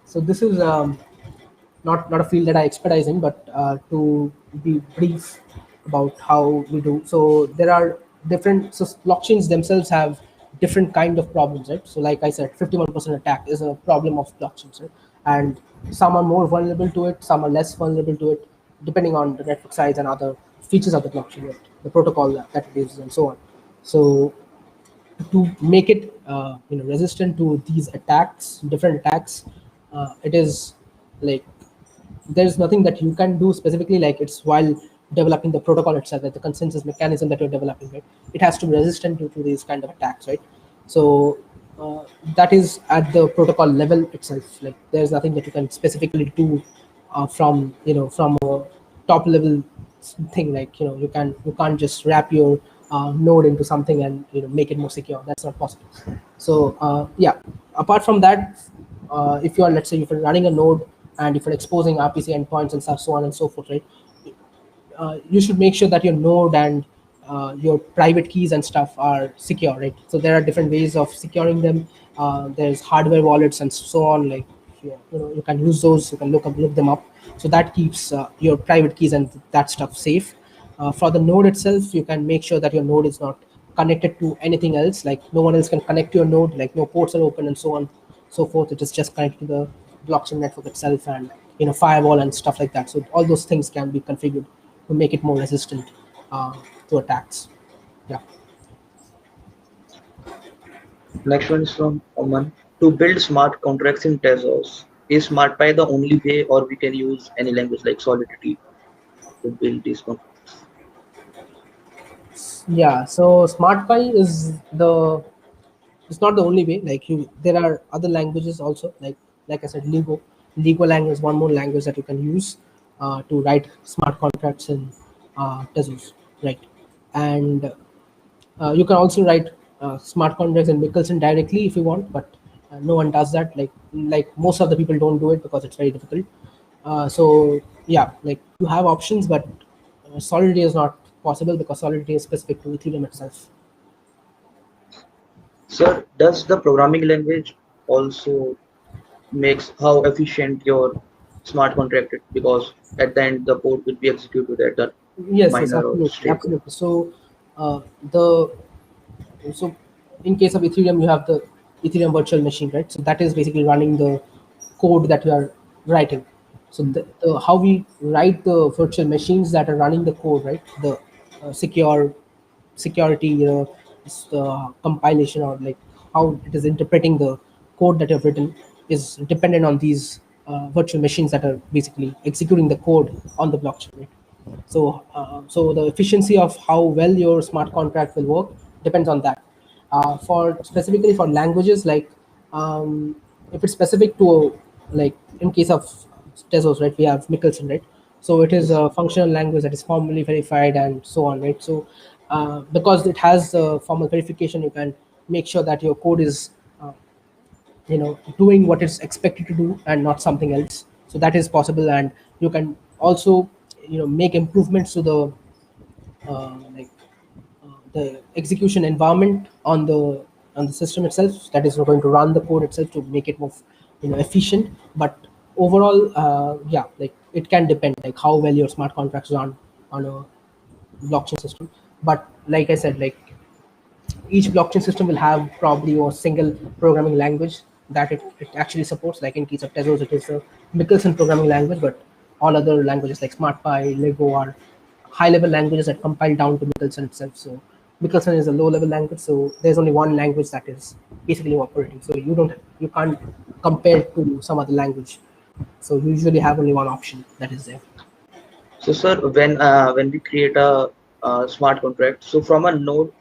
so this is not a field that I expertise in, but to be brief about how we do. So there are different. So blockchains themselves have different kind of problems, right? So like I said, 51% attack is a problem of blockchains, right? And some are more vulnerable to it, some are less vulnerable to it, depending on the network size and other features of the blockchain, right? The protocol that it uses and so on. So to make it resistant to these attacks, different attacks, it is like there's nothing that you can do specifically. Like it's while developing the protocol itself, like the consensus mechanism that you're developing, right? It has to be resistant to these kind of attacks, right? So uh, that is at the protocol level itself. Like there's nothing that you can specifically do from a top level thing. Like you can't just wrap your node into something and make it more secure. That's not possible. So yeah, apart from that, if you are, let's say, if you're running a node and if you're exposing RPC endpoints and so on and so forth, right? You should make sure that your node and your private keys and stuff are secure, right? So there are different ways of securing them. There's hardware wallets and so on. Like you can use those. You can look them up. So that keeps your private keys and that stuff safe. For the node itself, you can make sure that your node is not connected to anything else. Like no one else can connect to your node. Like no ports are open and so on, so forth. It is just connected to blockchain network itself, and firewall and stuff like that. So all those things can be configured to make it more resistant uh, to attacks. Yeah. Next one is from Oman. To build smart contracts in Tezos, is SmartPy the only way, or we can use any language like Solidity to build these contracts? Yeah, so SmartPy is the it's not the only way. Like there are other languages also. Like I said, Lego language is one more language that you can use to write smart contracts in Tezos, right? And you can also write smart contracts in Michelson directly if you want, but no one does that. Like most of the people don't do it because it's very difficult. So yeah, like you have options, but Solidity is not possible because Solidity is specific to Ethereum itself. Sir, does the programming language also makes how efficient your smart contract is? Because at the end the code will be executed at the Yes, miner or absolutely, stake. absolutely. So the so in case of Ethereum, you have the Ethereum virtual machine, right? So that is basically running the code that you are writing. So how we write the virtual machines that are running the code, right? The security, the compilation, or like how it is interpreting the code that you have written is dependent on these virtual machines that are basically executing the code on the blockchain, right? So the efficiency of how well your smart contract will work depends on that. For specifically for languages, like if it's specific to, like in case of Tezos, right, we have Michelson, right? So it is Yes. a functional language that is formally verified and so on, right? So because it has formal verification, you can make sure that your code is doing what it's expected to do and not something else. So that is possible, and you can also make improvements to like the execution environment on the system itself, that is going to run the code itself to make it more efficient. But overall, yeah, like it can depend like how well your smart contracts run on a blockchain system. But like I said, like each blockchain system will have probably a single programming language that it actually supports. Like in case of Tezos, it is a Michelson programming language, but all other languages like SmartPy, Lego are high-level languages that compile down to Michelson itself. So Michelson is a low-level language, so there's only one language that is basically operating. So you can't compare it to some other language. So you usually have only one option that is there. So sir, when we create a smart contract, so from a node,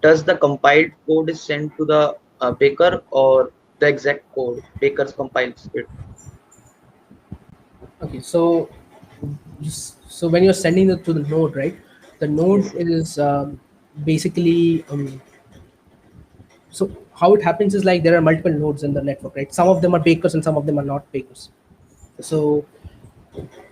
does the compiled code is sent to the baker, or the exact code baker's compiles it? Okay, so when you're sending it to the node, right? The node Yes, sir. is basically so how it happens is like there are multiple nodes in the network, right? Some of them are bakers and some of them are not bakers. Yes, sir. So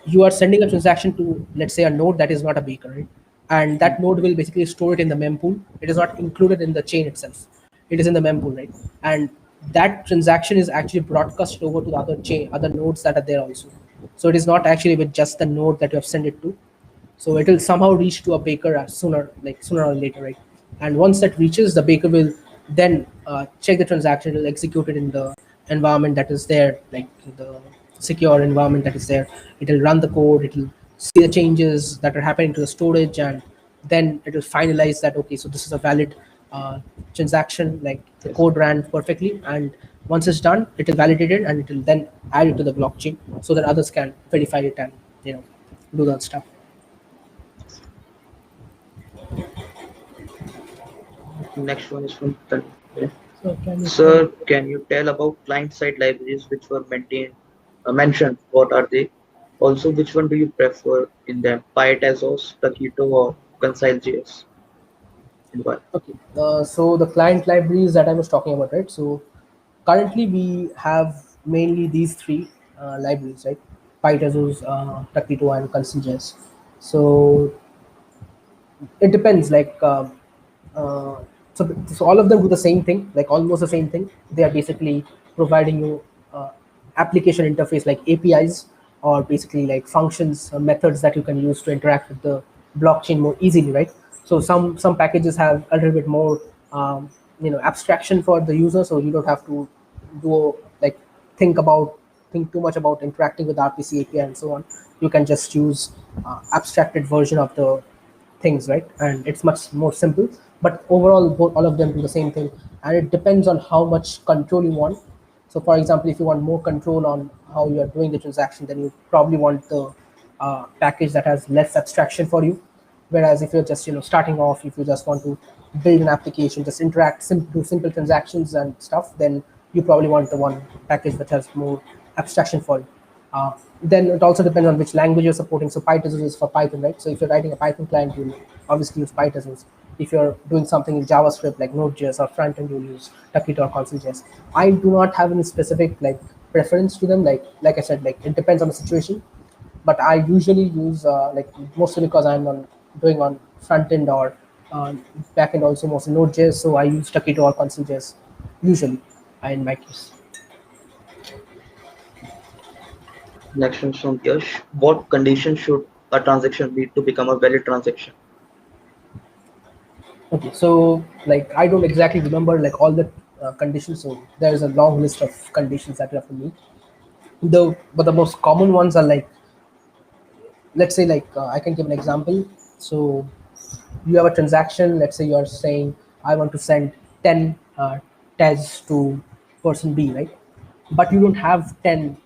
you are sending a transaction to, let's say, a node that is not a beaker, right? And that node will basically store it in the mempool. It is not included in the chain itself. It is in the mempool, right? And that transaction is actually broadcast over to the other chain, other nodes that are there also. So it is not actually with just the node that you have sent it to. So it will somehow reach to a baker sooner or later, right? And once that reaches, the baker will then check the transaction. It will execute it in the environment that is there, like the secure environment that is there. It will run the code. It will see the changes that are happening to the storage, and then it will finalize that, okay, so this is a valid transaction, like the Yes. code ran perfectly. And once it's done, it will validate it, and it will then add it to the blockchain so that others can verify it and do that stuff. Next one is from Tanvir. So can you tell? Sir, can you tell about client-side libraries which were mentioned? What are they? Also, which one do you prefer in them? PyTezos, Taquito, or Concile.js? And why? Okay, so the client libraries that I was talking about, right? So currently we have mainly these three libraries, right? PyTezos, Taquito, and Console.js. So it depends, like uh, so all of them do the same thing, like almost the same thing. They are basically providing you application interface like APIs, or basically like functions or methods that you can use to interact with the blockchain more easily, right? So some packages have a little bit more abstraction for the user, so you don't have to do like think about think too much about interacting with RPC API and so on, you can just use abstracted version of the things, right? And it's much more simple. But overall, both all of them do the same thing, and it depends on how much control you want. So, for example, if you want more control on how you are doing the transaction, then you probably want the package that has less abstraction for you. Whereas if you're just starting off, if you just want to build an application, just interact, do simple transactions and stuff, then you probably want the one package that has more abstraction for you. Then it also depends on which language you're supporting. So PyTezos is for Python, right? So if you're writing a Python client, you'll obviously use PyTezos. If you're doing something in JavaScript like Node.js or frontend, you'll use Tuckit or Console.js. I do not have any specific preference to them. Like I said, it depends on the situation. But I usually use mostly because doing on front end or back end also mostly Node.js. So I use Tuckit or Console.js usually in my case. Next one from Yash. What condition should a transaction meet to become a valid transaction? Okay, so I don't exactly remember all the conditions. So there is a long list of conditions that you have to meet. But the most common ones are let's say I can give an example. So you have a transaction. Let's say you're saying I want to send 10 Tez to person B, right? But you don't have 10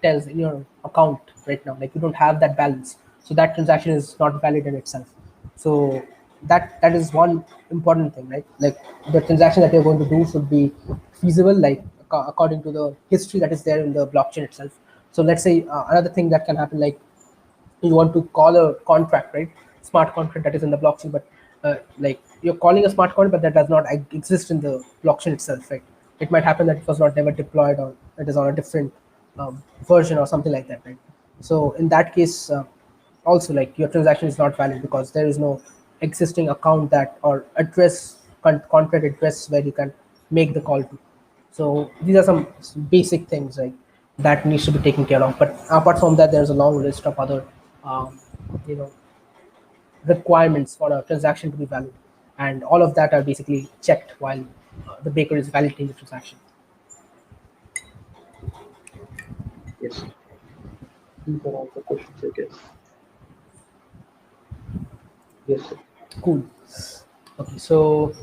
Tez in your account right now. You don't have that balance. So that transaction is not valid in itself. So that is one important thing, right? The transaction that you're going to do should be feasible, according to the history that is there in the blockchain itself. So let's say another thing that can happen, you want to call a contract, right? Smart contract that is in the blockchain, but you're calling a smart contract, but that does not exist in the blockchain itself, right? It might happen that it was not never deployed, or it is on a different version or something like that, right? So in that case, also your transaction is not valid because there is no existing account that or address contract address where you can make the call to. So these are some basic things that needs to be taken care of. But apart from that, there's a long list of other um, you know requirements for a transaction to be valid, and all of that are basically checked while the baker is validating the transaction. Yes. These are all the questions, I guess. Yes, sir. Cool. Okay, so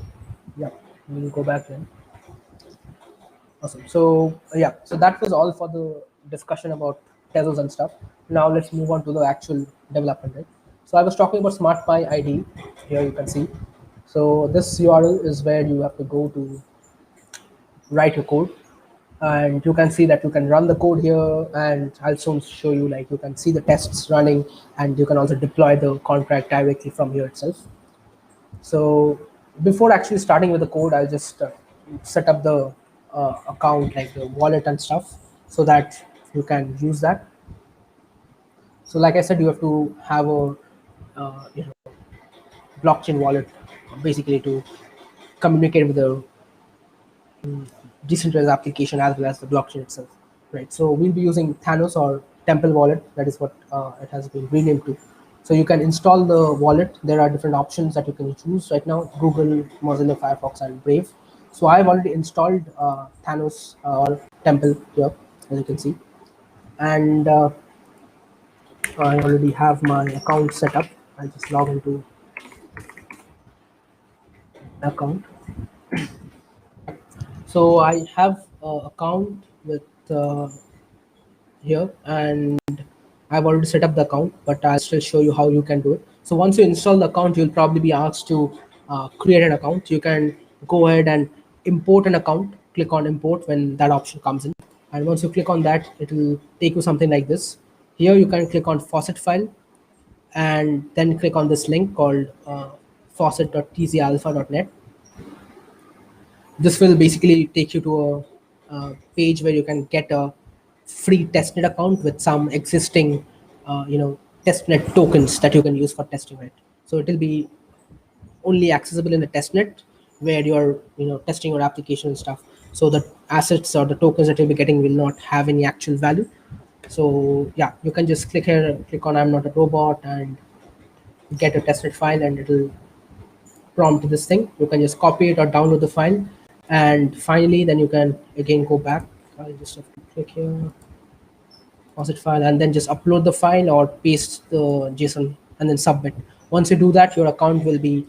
yeah, we'll go back then. Awesome. So yeah, so that was all for the discussion about Tezos and stuff. Now let's move on to the actual development, right? So I was talking about SmartPy ID. Here you can see. So this URL is where you have to go to write your code, and you can see that you can run the code here, and I'll soon show you you can see the tests running, and you can also deploy the contract directly from here itself. So before actually starting with the code, I'll just set up the account, the wallet and stuff, so that you can use that. So like I said, you have to have a blockchain wallet basically to communicate with the decentralized application as well as the blockchain itself, right? So we'll be using Thanos or Temple wallet. That is what it has been renamed to. So you can install the wallet. There are different options that you can choose right now: Google, Mozilla, Firefox, and Brave. So I've already installed Thanos or Temple here, as you can see, and I already have my account set up. I'll just log into account. So I have an account with here, and I've already set up the account, but I'll still show you how you can do it. So once you install the account, you'll probably be asked to create an account. You can go ahead and import an account. Click on import when that option comes in, and once you click on that, it will take you something like this. Here you can click on faucet file, and then click on this link called faucet.tzalpha.net. This will basically take you to a page where you can get a free testnet account with some existing testnet tokens that you can use for testing it. So it will be only accessible in the testnet where you're testing your application and stuff. So the assets or the tokens that you'll be getting will not have any actual value. So yeah, you can just click here, click on I'm not a robot, and get a testnet file, and it'll prompt this thing. You can just copy it or download the file, and finally then you can again go back. I'll just have to click here. deposit file, and then just upload the file or paste the JSON and then submit. Once you do that, your account will be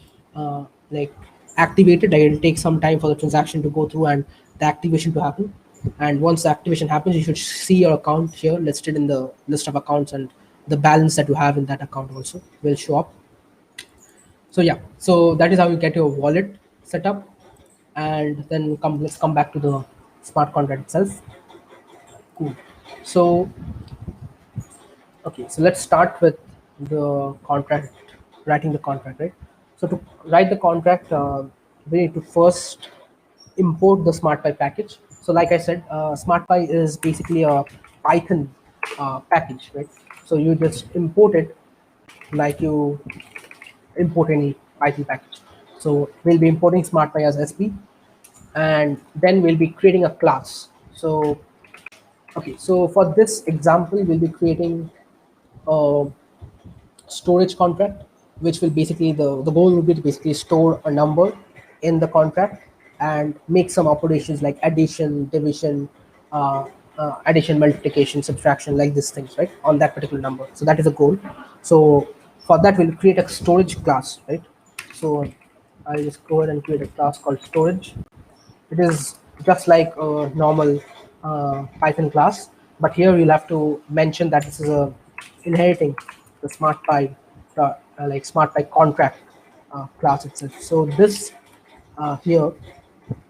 like activated. Like, it'll take some time for the transaction to go through and the activation to happen. And once the activation happens, you should see your account here listed in the list of accounts, and the balance that you have in that account also will show up. So yeah, so that is how you get your wallet set up. And then let's come back to the smart contract itself. Cool. So okay, so let's start with the contract, writing the contract, right? So to write the contract, we need to first import the SmartPy package. So like I said, SmartPy is basically a Python package, right? So you just import it like you import any Python package. So we'll be importing SmartPy as SP, and then we'll be creating a class. So okay, so for this example, we'll be creating a storage contract, which will basically, the goal will be to basically store a number in the contract and make some operations like addition, division, addition, multiplication, subtraction, like these things, right, on that particular number. So that is a goal. So for that, we'll create a storage class, right? So I'll just go ahead and create a class called storage. It is just like a normal Python class, but here you'll have to mention that this is a inheriting the SmartPy like SmartPy contract class itself. So this here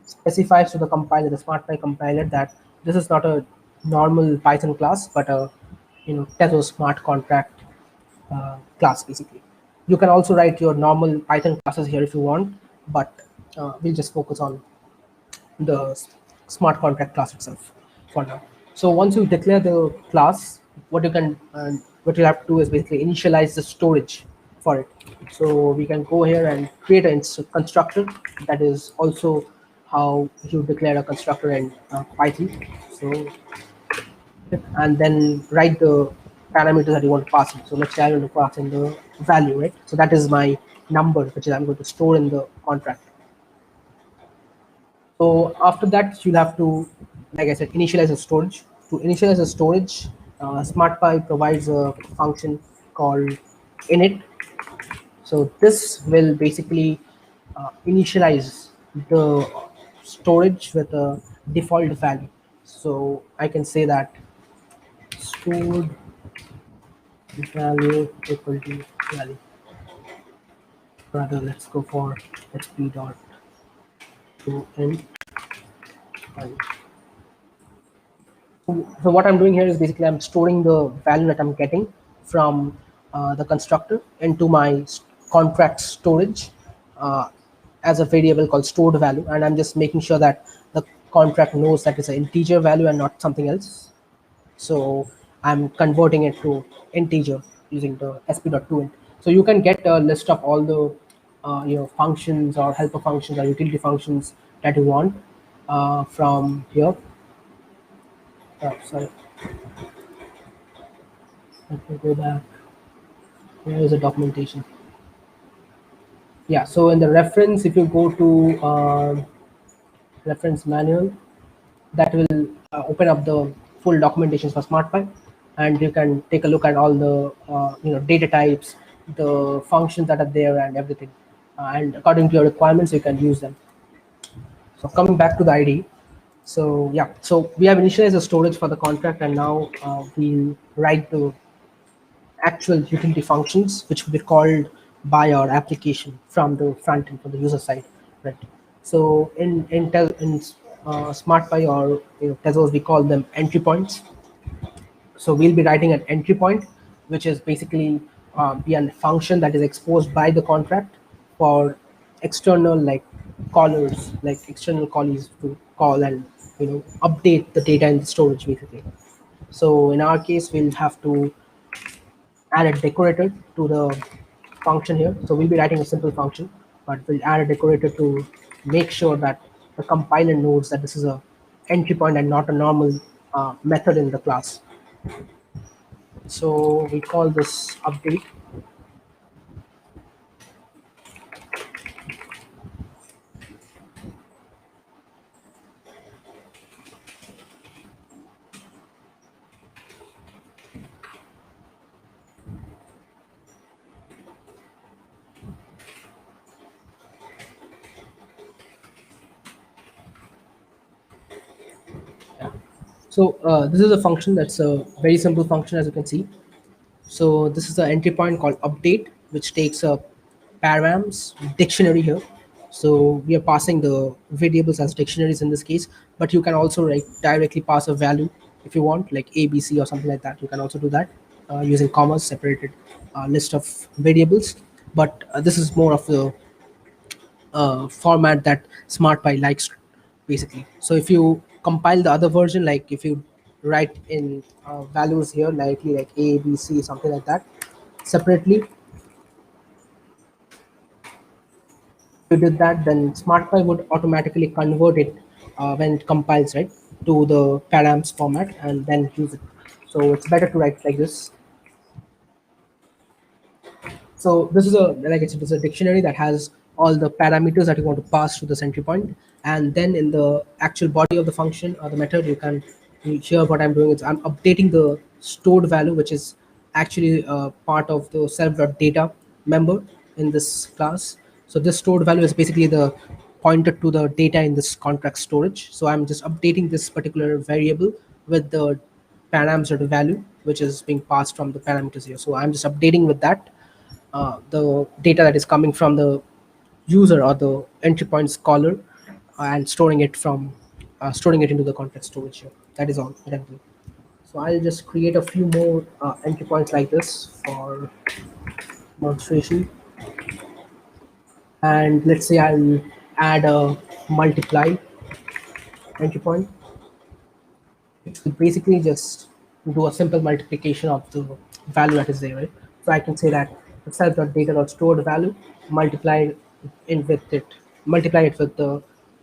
specifies to the compiler, the SmartPy compiler, that this is not a normal Python class, but a Tezos smart contract class basically. You can also write your normal Python classes here if you want, but we'll just focus on the smart contract class itself for now. So once you declare the class, what you have to do is basically initialize the storage for it. So we can go here and create a constructor. That is also how you declare a constructor in Python. So and then write the parameters that you want to pass in. So let's say I want to pass in the value, right? So that is my number, which is I'm going to store in the contract. So after that, you'll have to, like I said, initialize the storage. To initialize the storage, SmartPy provides a function called init. So this will basically initialize the storage with a default value. So I can say that stored value equal to value. Rather, let's go for sp dot to int value. So what I'm doing here is basically I'm storing the value that I'm getting from the constructor into my contract storage as a variable called stored value, and I'm just making sure that the contract knows that it's an integer value and not something else. So I'm converting it to integer using the sp.toInt. So you can get a list of all the functions or helper functions or utility functions that you want from here. Oh, sorry. Let me go back. Here is the documentation. Yeah, so in the reference, if you go to reference manual, that will open up the full documentation for SmartPy, and you can take a look at all the data types, the functions that are there, and everything. And according to your requirements, you can use them. So coming back to the ID, so yeah, so we have initialized the storage for the contract, and now we'll write the actual utility functions, which will be called by our application from the front end, from the user side, right? So in SmartPy or Tezos, we call them entry points. So we'll be writing an entry point, which is basically be a function that is exposed by the contract for external callers, like external callees to call and update the data in the storage basically. So in our case, we'll have to add a decorator to the function here. So we'll be writing a simple function, but we'll add a decorator to make sure that the compiler knows that this is a entry point and not a normal method in the class. So we call this update. So this is a function that's a very simple function, as you can see. So this is the entry point called update, which takes a params dictionary here. So we are passing the variables as dictionaries in this case, but you can also like directly pass a value if you want, like ABC or something like that. You can also do that using commas, separated list of variables. But this is more of the format that SmartPy likes, basically. So if you compile the other version, like if you write in values here, likely like A, B, C, something like that, separately, if you did that, then SmartPy would automatically convert it when it compiles, right, to the params format and then use it. So it's better to write like this. So this is a, like I said, it's a dictionary that has all the parameters that you want to pass to this entry point, and then in the actual body of the function or the method, you can here what I'm doing is I'm updating the stored value, which is actually part of the self.data member in this class. So this stored value is basically the pointer to the data in this contract storage. So I'm just updating this particular variable with the params or the value which is being passed from the parameters here. So I'm just updating with that the data that is coming from the user or the entry point caller and storing it into the context storage here. That is all that I'm doing. So I'll just create a few more entry points like this for demonstration. And let's say I'll add a multiply entry point, which will basically just do a simple multiplication of the value that is there, right? So I can say that itself.data.stored value multiply in with it, multiply it with the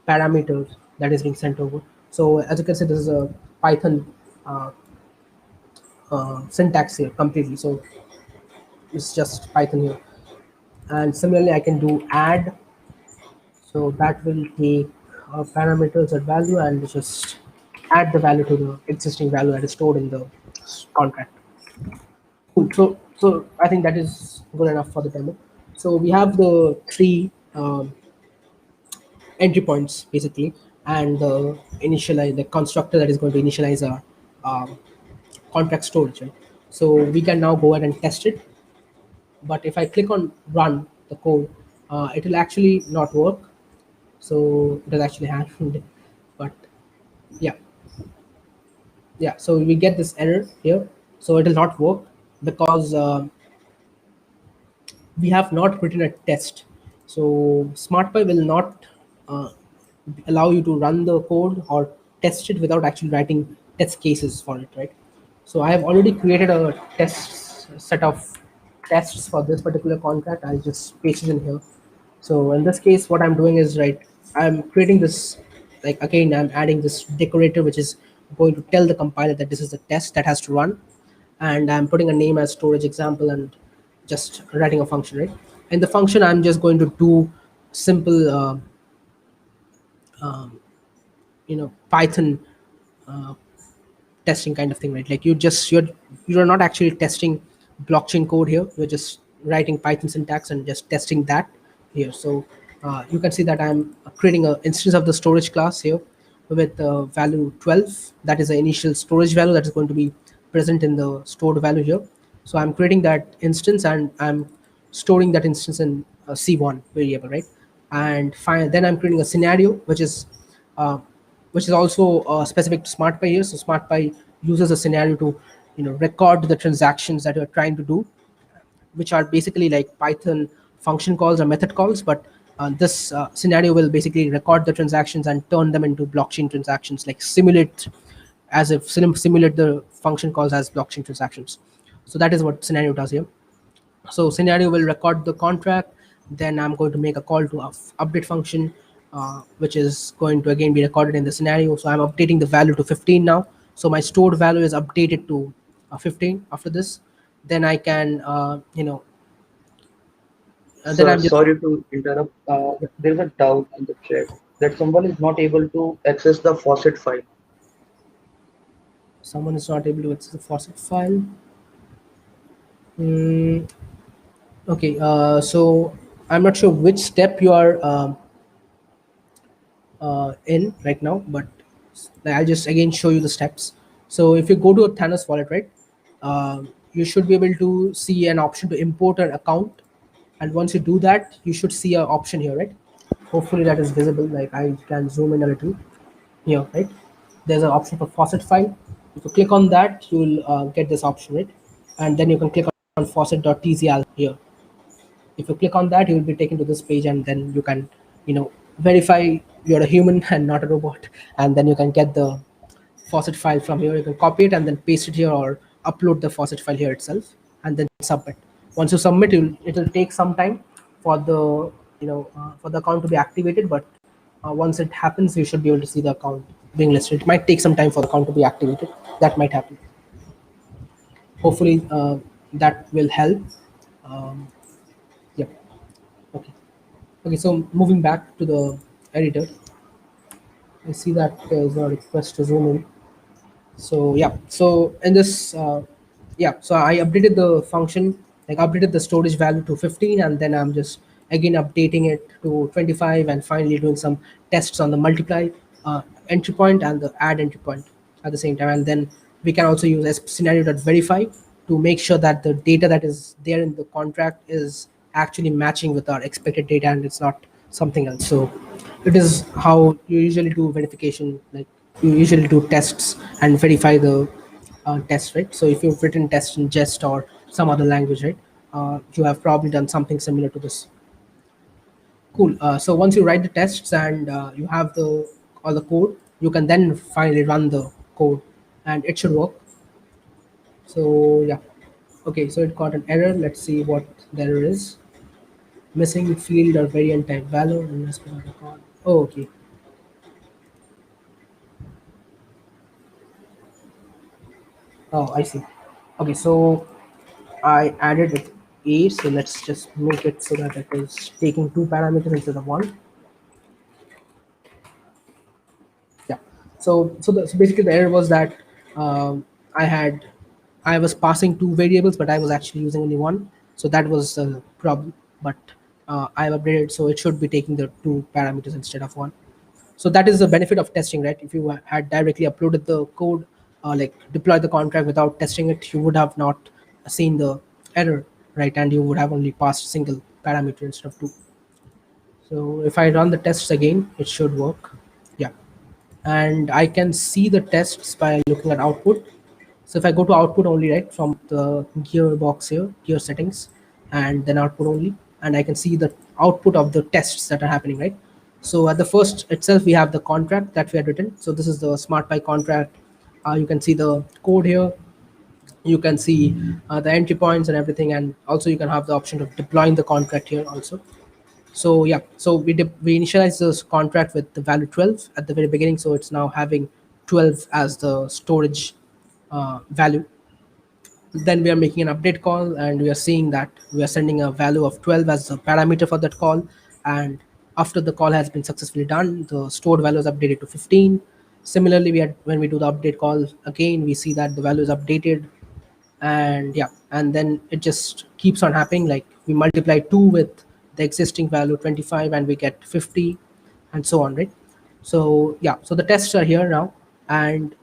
parameters that is being sent over. So as you can see, this is a Python uh, syntax here completely. So it's just Python here. And similarly, I can do add. So that will take parameters at value and just add the value to the existing value that is stored in the contract. Cool. So I think that is good enough for the demo. So we have the three entry points basically, and the initialize the constructor that is going to initialize our contract storage. Right? So we can now go ahead and test it. But if I click on run the code, it will actually not work. So it has actually happened, but yeah, yeah. So we get this error here. So it will not work because we have not written a test. So SmartPy will not uh, allow you to run the code or test it without actually writing test cases for it, right? So I have already created a test set of tests for this particular contract. I'll just paste it in here. So in this case, what I'm doing is, right, I'm creating this, like again, I'm adding this decorator, which is going to tell the compiler that this is the test that has to run, and I'm putting a name as storage example and just writing a function, right? In the function, I'm just going to do simple, Python testing kind of thing, right? Like you're not actually testing blockchain code here. You're just writing Python syntax and just testing that here. So you can see that I'm creating an instance of the storage class here with value 12. That is the initial storage value that is going to be present in the stored value here. So I'm creating that instance and I'm storing that instance in a C1 variable, right? And then I'm creating a scenario uh, which is also specific to SmartPy here. So SmartPy uses a scenario to record the transactions that you're trying to do, which are basically like Python function calls or method calls. But this scenario will basically record the transactions and turn them into blockchain transactions, like simulate as if simulate the function calls as blockchain transactions. So that is what scenario does here. So scenario will record the contract. Then I'm going to make a call to update function, which is going to again be recorded in the scenario. So I'm updating the value to 15 now. So my stored value is updated to 15 after this. Then I can, then So I'm just, sorry to interrupt. There is a doubt in the chat that someone is not able to access the faucet file. someone is not able to access the faucet file. Mm, okay, so I'm not sure which step you are in right now, but I'll just again show you the steps. So if you go to a Thanos wallet, right, you should be able to see an option to import an account. And once you do that, you should see an option here, right? Hopefully that is visible. Like I can zoom in a little here, right? There's an option for faucet file. If you click on that, you will get this option, right? And then you can click on faucet.tzl here. If you click on that, you will be taken to this page, and then you can, verify you're a human and not a robot, and then you can get the faucet file from here. You can copy it and then paste it here, or upload the faucet file here itself, and then submit. Once you submit, it'll take some time for the for the account to be activated, but once it happens, you should be able to see the account being listed. It might take some time for the account to be activated. That might happen. Hopefully that will help. um, yeah. Okay. Okay, so moving back to the editor, I see that there's a request to zoom in. So yeah, so in this, yeah, so I updated the function, like updated the storage value to 15, and then I'm just again updating it to 25, and finally doing some tests on the multiply entry point and the add entry point at the same time. And then we can also use as scenario.verify to make sure that the data that is there in the contract is actually matching with our expected data, and it's not something else. So it is how you usually do verification. Like you usually do tests and verify the test, right? So if you've written test in Jest or some other language, right, you have probably done something similar to this. Cool. So once you write the tests and you have the all the code, you can then finally run the code, and it should work. So yeah. Okay, so it got an error. Let's see what the error is. Missing field or variant type value. Oh, okay. Oh, I see. Okay, so I added it A, so let's just make it so that it is taking two parameters instead of one. Yeah. So basically the error was that um, I had I was passing two variables, but I was actually using only one. So that was a problem. But I've updated, so it should be taking the two parameters instead of one. So that is the benefit of testing, right? If you had directly uploaded the code, like deployed the contract without testing it, you would have not seen the error, right? And you would have only passed single parameter instead of two. So if I run the tests again, it should work. Yeah. And I can see the tests by looking at output. So if I go to output only, right, from the gear box here, gear settings, and then output only, and I can see the output of the tests that are happening, right? So at the first itself, we have the contract that we had written. So this is the SmartPy contract. You can see the code here. You can see the entry points and everything, and also you can have the option of deploying the contract here also. So yeah, so we initialized this contract with the value 12 at the very beginning, so it's now having 12 as the storage value. Then we are making an update call, and we are seeing that we are sending a value of 12 as a parameter for that call. And after the call has been successfully done, the stored value is updated to 15. Similarly, when we do the update call again, we see that the value is updated. And yeah, and then it just keeps on happening. Like we multiply 2 with the existing value 25, and we get 50, and so on, right? So yeah, so the tests are here now. And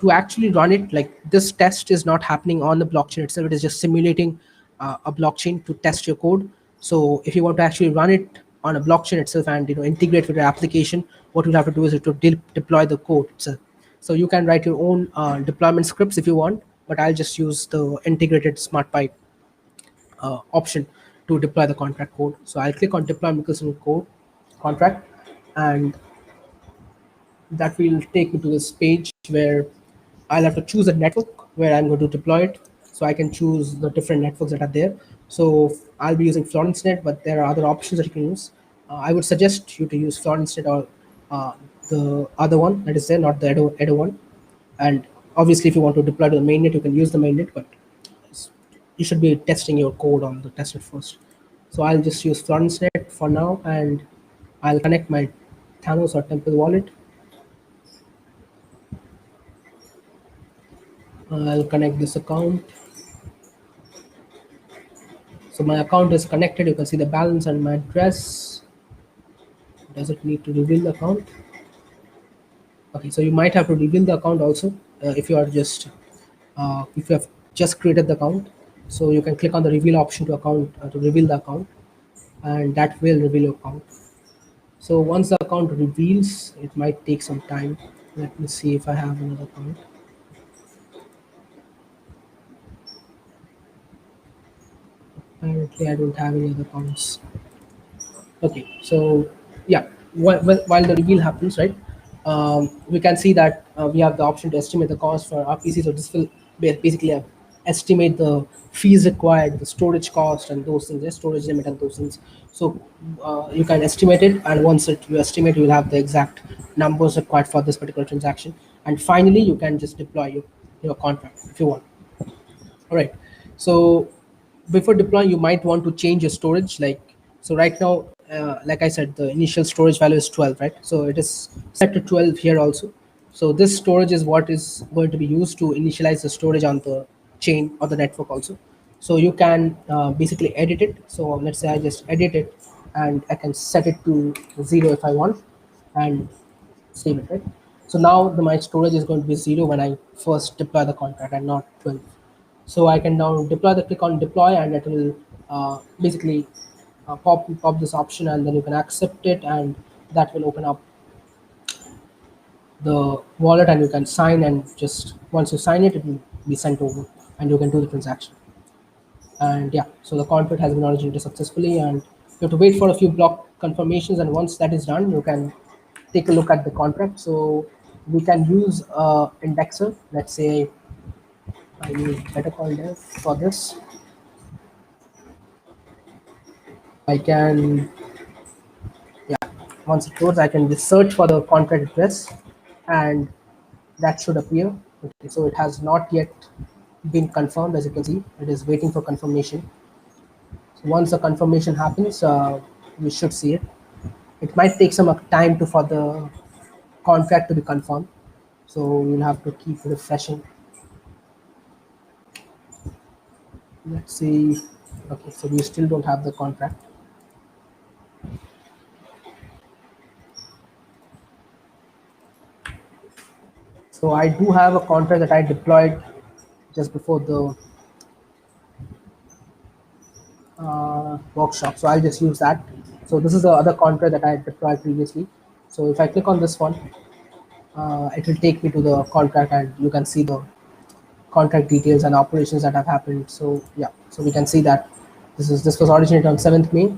to actually run it, like this test is not happening on the blockchain itself, it is just simulating a blockchain to test your code. So if you want to actually run it on a blockchain itself and integrate with your application, what you'll have to do is to deploy the code itself. So you can write your own deployment scripts if you want, but I'll just use the integrated smart pipe option to deploy the contract code. So I'll click on deploy Mickelson code contract, and that will take me to this page where I'll have to choose a network where I'm going to deploy it. So I can choose the different networks that are there. So I'll be using FlorenceNet, but there are other options that you can use. I would suggest you to use FlorenceNet or the other one that is there, not the Edo one. And obviously, if you want to deploy to the mainnet, you can use the mainnet, but you should be testing your code on the testnet first. So I'll just use FlorenceNet for now, and I'll connect my Thanos or Temple wallet. I'll connect this account. So my account is connected. You can see the balance and my address. Does it need to reveal the account? Okay, so you might have to reveal the account also if you are just if you have just created the account. So you can click on the reveal option to account to reveal the account, and that will reveal your account. So once the account reveals, it might take some time. Let me see if I have another account. Apparently, I don't have any other accounts. Okay, so yeah, while the reveal happens, right, we can see that we have the option to estimate the cost for RPC. So this will basically estimate the fees required, the storage cost, and those things, the storage limit, and those things. So you can estimate it, and once you estimate, you will have the exact numbers required for this particular transaction. And finally, you can just deploy your contract if you want. All right. So before deploying, you might want to change your storage. So right now, like I said, the initial storage value is 12, right? So it is set to 12 here also. So this storage is what is going to be used to initialize the storage on the chain or the network also. So you can basically edit it. So let's say I just edit it, and I can set it to 0 if I want, and save it, right? So now my storage is going to be 0 when I first deploy the contract, and not 12. So I can now click on deploy, and it will basically pop this option, and then you can accept it, and that will open up the wallet, and you can sign, and just once you sign it, it will be sent over, and you can do the transaction. And yeah, so the contract has been originated successfully, and you have to wait for a few block confirmations, and once that is done, you can take a look at the contract. So we can use indexer. Let's say I use better call there for this. I can, yeah, once it loads, I can just search for the contract address, and that should appear. Okay, so it has not yet been confirmed. As you can see, it is waiting for confirmation. So once the confirmation happens, we should see it. It might take some time for the contract to be confirmed, so you'll have to keep refreshing. Let's see. Okay, so we still don't have the contract. So I do have a contract that I deployed just before the workshop. So I'll just use that. So this is the other contract that I deployed previously. So if I click on this one, it will take me to the contract, and you can see the contract details and operations that have happened. So yeah, so we can see that this was originated on 7th May,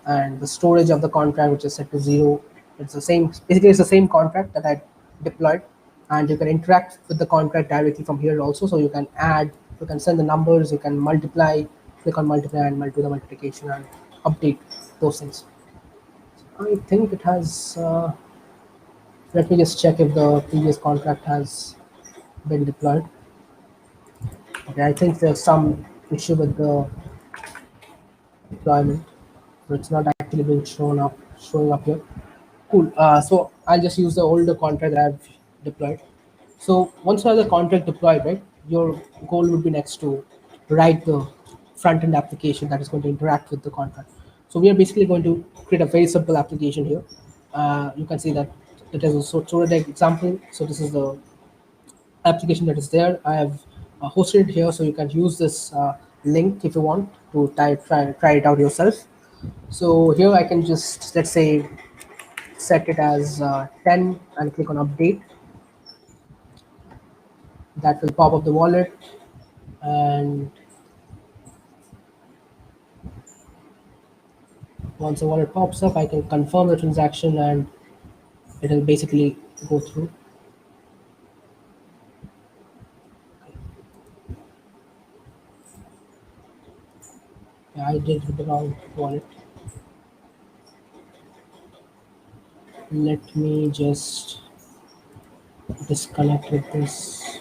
and the storage of the contract, which is set to 0. It's the same. Basically, it's the same contract that I deployed, and you can interact with the contract directly from here also. So you can add, you can send the numbers, you can multiply, click on multiply, and do the multiplication and update those things. I think it has. Let me just check if the previous contract has been deployed. Okay, I think there's some issue with the deployment, so it's not actually being showing up here. Cool. So I'll just use the older contract that I've deployed. So once you have the contract deployed, right, your goal would be next to write the front end application that is going to interact with the contract. So we are basically going to create a very simple application here. You can see that it is a sort of example. So this is the application that is there. I have hosted it here, so you can use this link if you want to try it out yourself. So here I can just, let's say, set it as 10 and click on update. That will pop up the wallet, and once the wallet pops up, I can confirm the transaction, and it will basically go through. Yeah, I did with the wrong wallet. Let me just disconnect with this.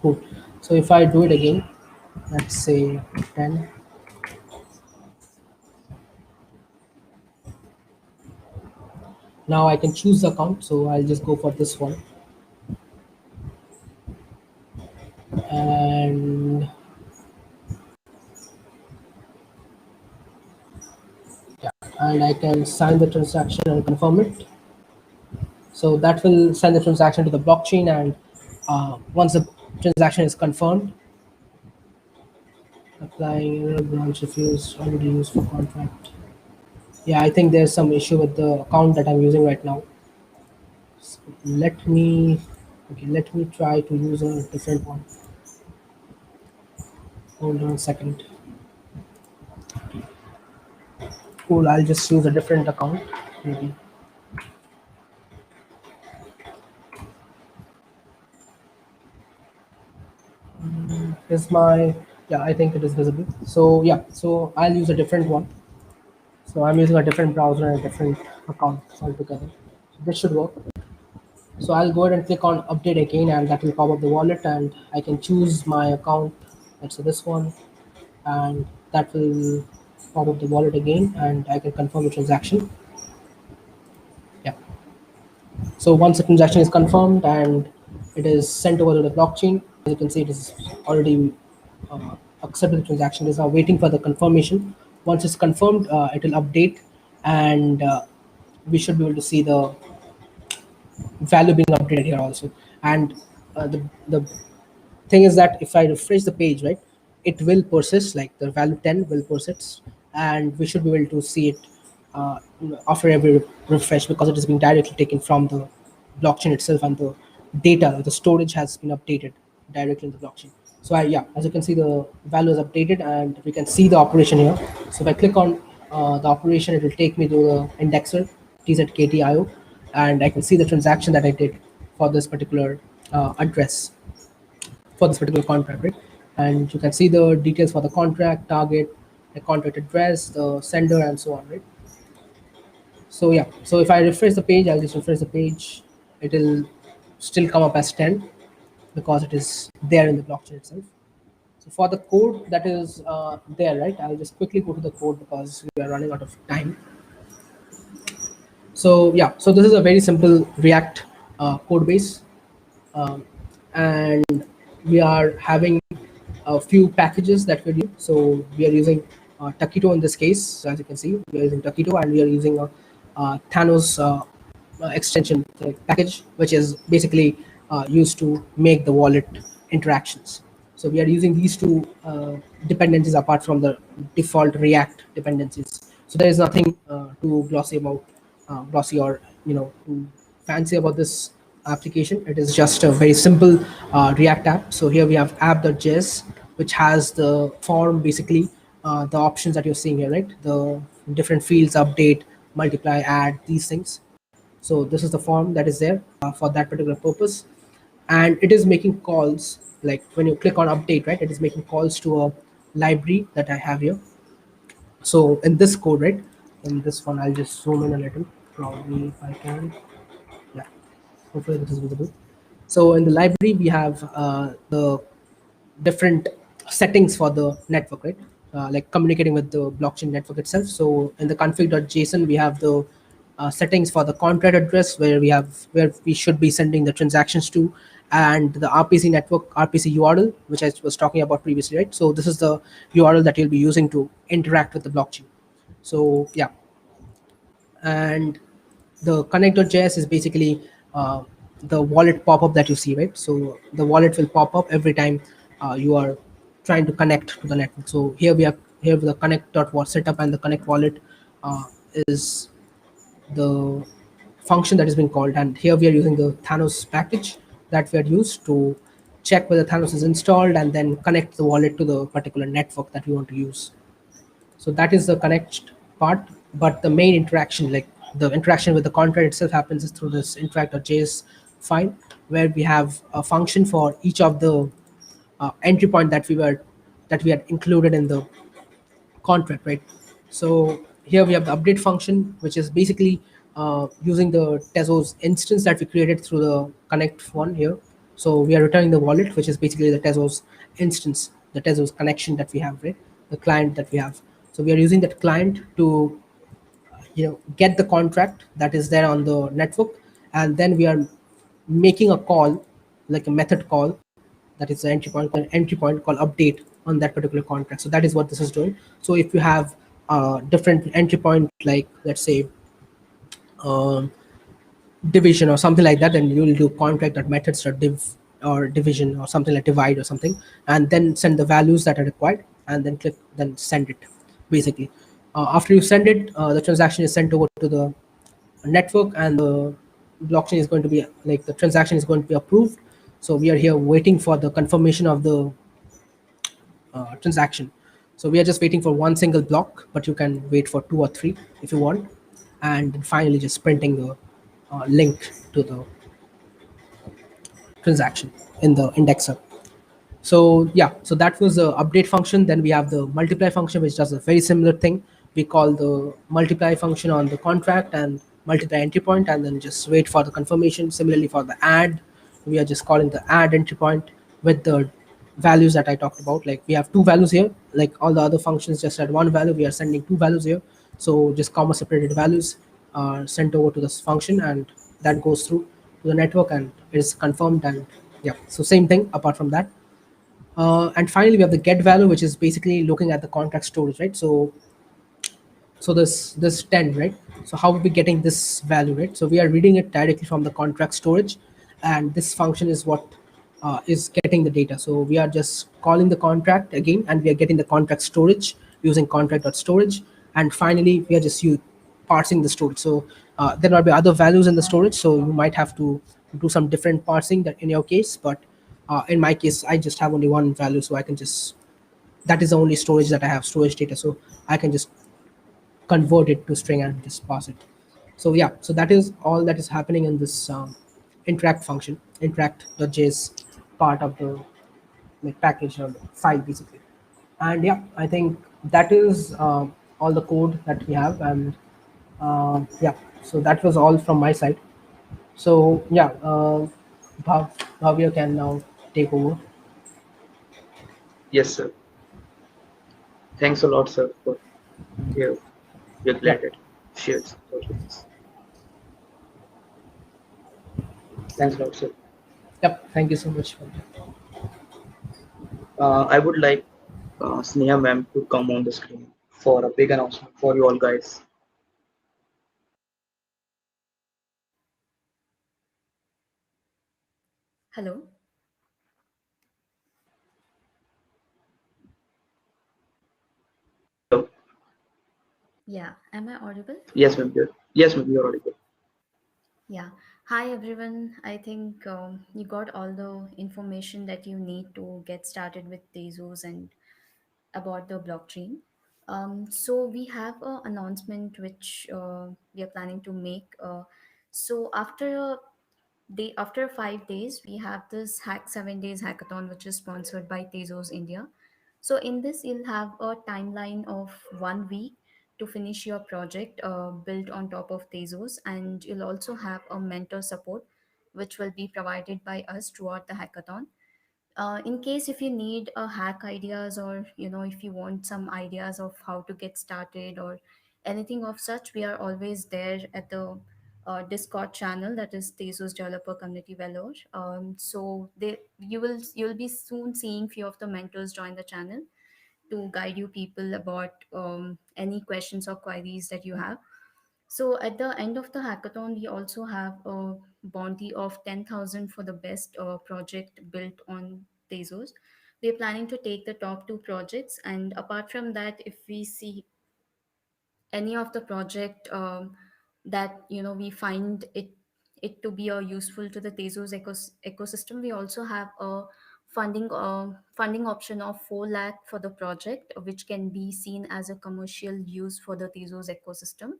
Cool. So if I do it again, let's say 10. Now I can choose the account, so I'll just go for this one. And can sign the transaction and confirm it. So that will send the transaction to the blockchain, and once the transaction is confirmed, applying error branch refused already used for contract. Yeah, I think there's some issue with the account that I'm using right now. So let me try to use a different one. Hold on a second. Cool, I'll just use a different account maybe. Is my, yeah, I think it is visible. So yeah, so I'll use a different one. So I'm using a different browser and a different account altogether. This should work. So I'll go ahead and click on update again, and that will pop up the wallet, and I can choose my account. Let's say this one, and that will pop up the wallet again, and I can confirm the transaction. Yeah. So once the transaction is confirmed and it is sent over to the blockchain, as you can see, it is already accepted the transaction. It is now waiting for the confirmation. Once it's confirmed, it will update, and we should be able to see the value being updated here also. And the thing is that if I refresh the page, right, it will persist, like the value 10 will persist, and we should be able to see it after every refresh, because it is being directly taken from the blockchain itself, and the data, the storage has been updated directly in the blockchain. So yeah, as you can see, the value is updated, and we can see the operation here. So if I click on the operation, it will take me to the indexer tzkt.io, and I can see the transaction that I did for this particular address, for this particular contract, right? And you can see the details for the contract, target, the contract address, the sender, and so on, right? So yeah, so if I refresh the page, I'll just refresh the page. It will still come up as 10 because it is there in the blockchain itself. So for the code that is there, right, I'll just quickly go to the code because we are running out of time. So yeah, so this is a very simple React code base, and we are having a few packages that we're using. So we are using Taquito in this case. So as you can see, we are using Taquito, and we are using a Thanos extension package, which is basically used to make the wallet interactions. So we are using these two dependencies apart from the default React dependencies. So there is nothing too glossy or too fancy about this application. It is just a very simple React app. So here we have app.js, which has the form, basically the options that you're seeing here, right? The different fields, update, multiply, add, these things. So this is the form that is there for that particular purpose. And it is making calls, like when you click on update, right, it is making calls to a library that I have here. So in this code, right, in this one, I'll just zoom in a little, probably if I can. Yeah, hopefully this is visible. So in the library, we have the different settings for the network, right? Like communicating with the blockchain network itself. So in the config.json, we have the settings for the contract address, where we should be sending the transactions to, and the RPC network, RPC URL, which I was talking about previously, right? So this is the URL that you'll be using to interact with the blockchain. So yeah, and the connect.js is basically the wallet pop-up that you see, right? So the wallet will pop up every time you are trying to connect to the network. So here we have the connect.what setup, and the connect wallet is the function that is being called. And here we are using the Thanos package that we are used to check whether Thanos is installed, and then connect the wallet to the particular network that we want to use. So that is the connect part, but the main interaction, like the interaction with the contract itself, happens is through this interact.js file, where we have a function for each of the entry point that we had included in the contract, right? So here we have the update function, which is basically using the Tezos instance that we created through the connect one here. So we are returning the wallet, which is basically the Tezos instance, the Tezos connection that we have, right? The client that we have. So we are using that client to get the contract that is there on the network, and then we are making a call, like a method call, that is the entry point called update on that particular contract. So that is what this is doing. So if you have different entry point, like let's say um, division or something like that, and you'll do contract.methods.div or division or something like divide or something, and then send the values that are required, and then click then send it. Basically, after you send it, the transaction is sent over to the network, and the blockchain is going to be like the transaction is going to be approved. So we are here waiting for the confirmation of the transaction. So we are just waiting for one single block, but you can wait for two or three if you want, and then finally just printing the link to the transaction in the indexer. So yeah, so that was the update function. Then we have the multiply function, which does a very similar thing. We call the multiply function on the contract and multiply entry point, and then just wait for the confirmation. Similarly for the add, we are just calling the add entry point with the values that I talked about. Like we have two values here, like all the other functions just had one value. We are sending two values here. So just comma separated values are sent over to this function, and that goes through to the network and it is confirmed. And yeah, so same thing apart from that. And finally, we have the get value, which is basically looking at the contract storage, right? So this 10, right? So how are we getting this value, right? So we are reading it directly from the contract storage, and this function is what is getting the data. So we are just calling the contract again, and we are getting the contract storage using contract.storage. And finally, we are just parsing the storage. So there might be other values in the storage, so you might have to do some different parsing that in your case. But in my case, I just have only one value, so I can just, that is the only storage that I have, storage data. So I can just convert it to string and just pass it. So yeah, so that is all that is happening in this interact function, interact.js part of the like package or the file basically. And yeah, I think that is all the code that we have. And yeah, so that was all from my side. So yeah, Bhavya can now take over. Yes, sir. Thanks a lot, sir, for here. We're glad Yep, that you shared some thoughts with us. Thanks a lot, sir. yep. Thank you so much for that. I would like Sneha ma'am to come on the screen for a big announcement for you all guys. Hello. Hello. Yeah, am I audible? Yes, ma'am. Yes, ma'am. You're audible. Yeah. Hi, everyone. I think you got all the information that you need to get started with Tezos and about the blockchain. So we have an announcement which we are planning to make. So after 5 days, we have this Hack 7 Days hackathon, which is sponsored by Tezos India. So in this, you'll have a timeline of 1 week to finish your project built on top of Tezos, and you'll also have a mentor support, which will be provided by us throughout the hackathon. In case if you need hack ideas, or if you want some ideas of how to get started or anything of such, we are always there at the Discord channel, that is Tezos Developer Community Vellore. So you'll be soon seeing few of the mentors join the channel to guide you people about any questions or queries that you have. So at the end of the hackathon, we also have a bounty of 10,000 for the best project built on Tezos. We're planning to take the top two projects, and apart from that, if we see any of the project that we find it to be useful to the Tezos ecosystem, we also have a funding option of 4 lakh for the project, which can be seen as a commercial use for the Tezos ecosystem.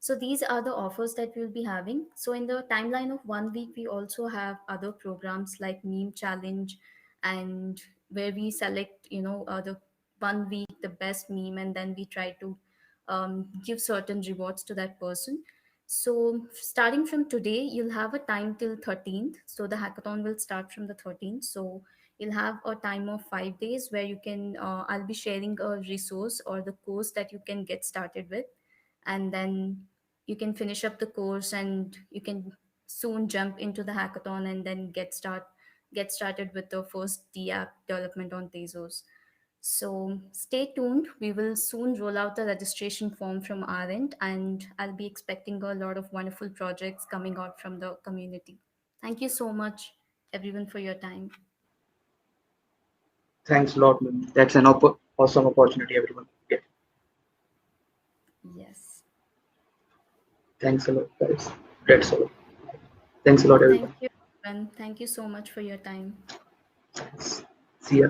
So these are the offers that we'll be having. So in the timeline of 1 week, we also have other programs like meme challenge, and where we select the 1 week the best meme, and then we try to give certain rewards to that person. So starting from today, you'll have a time till 13th. So the hackathon will start from the 13th. So you'll have a time of 5 days where you can I'll be sharing a resource or the course that you can get started with, and then you can finish up the course, and you can soon jump into the hackathon and then get started with the first DApp development on Tezos. So stay tuned. We will soon roll out the registration form from our end, and I'll be expecting a lot of wonderful projects coming out from the community. Thank you so much, everyone, for your time. Thanks a lot, man. That's an awesome opportunity, everyone. Yeah. Yes. Thanks a lot, guys. That's all. Thanks a lot, Thank everyone. you, everyone. Thank you so much for your time. Thanks. See ya.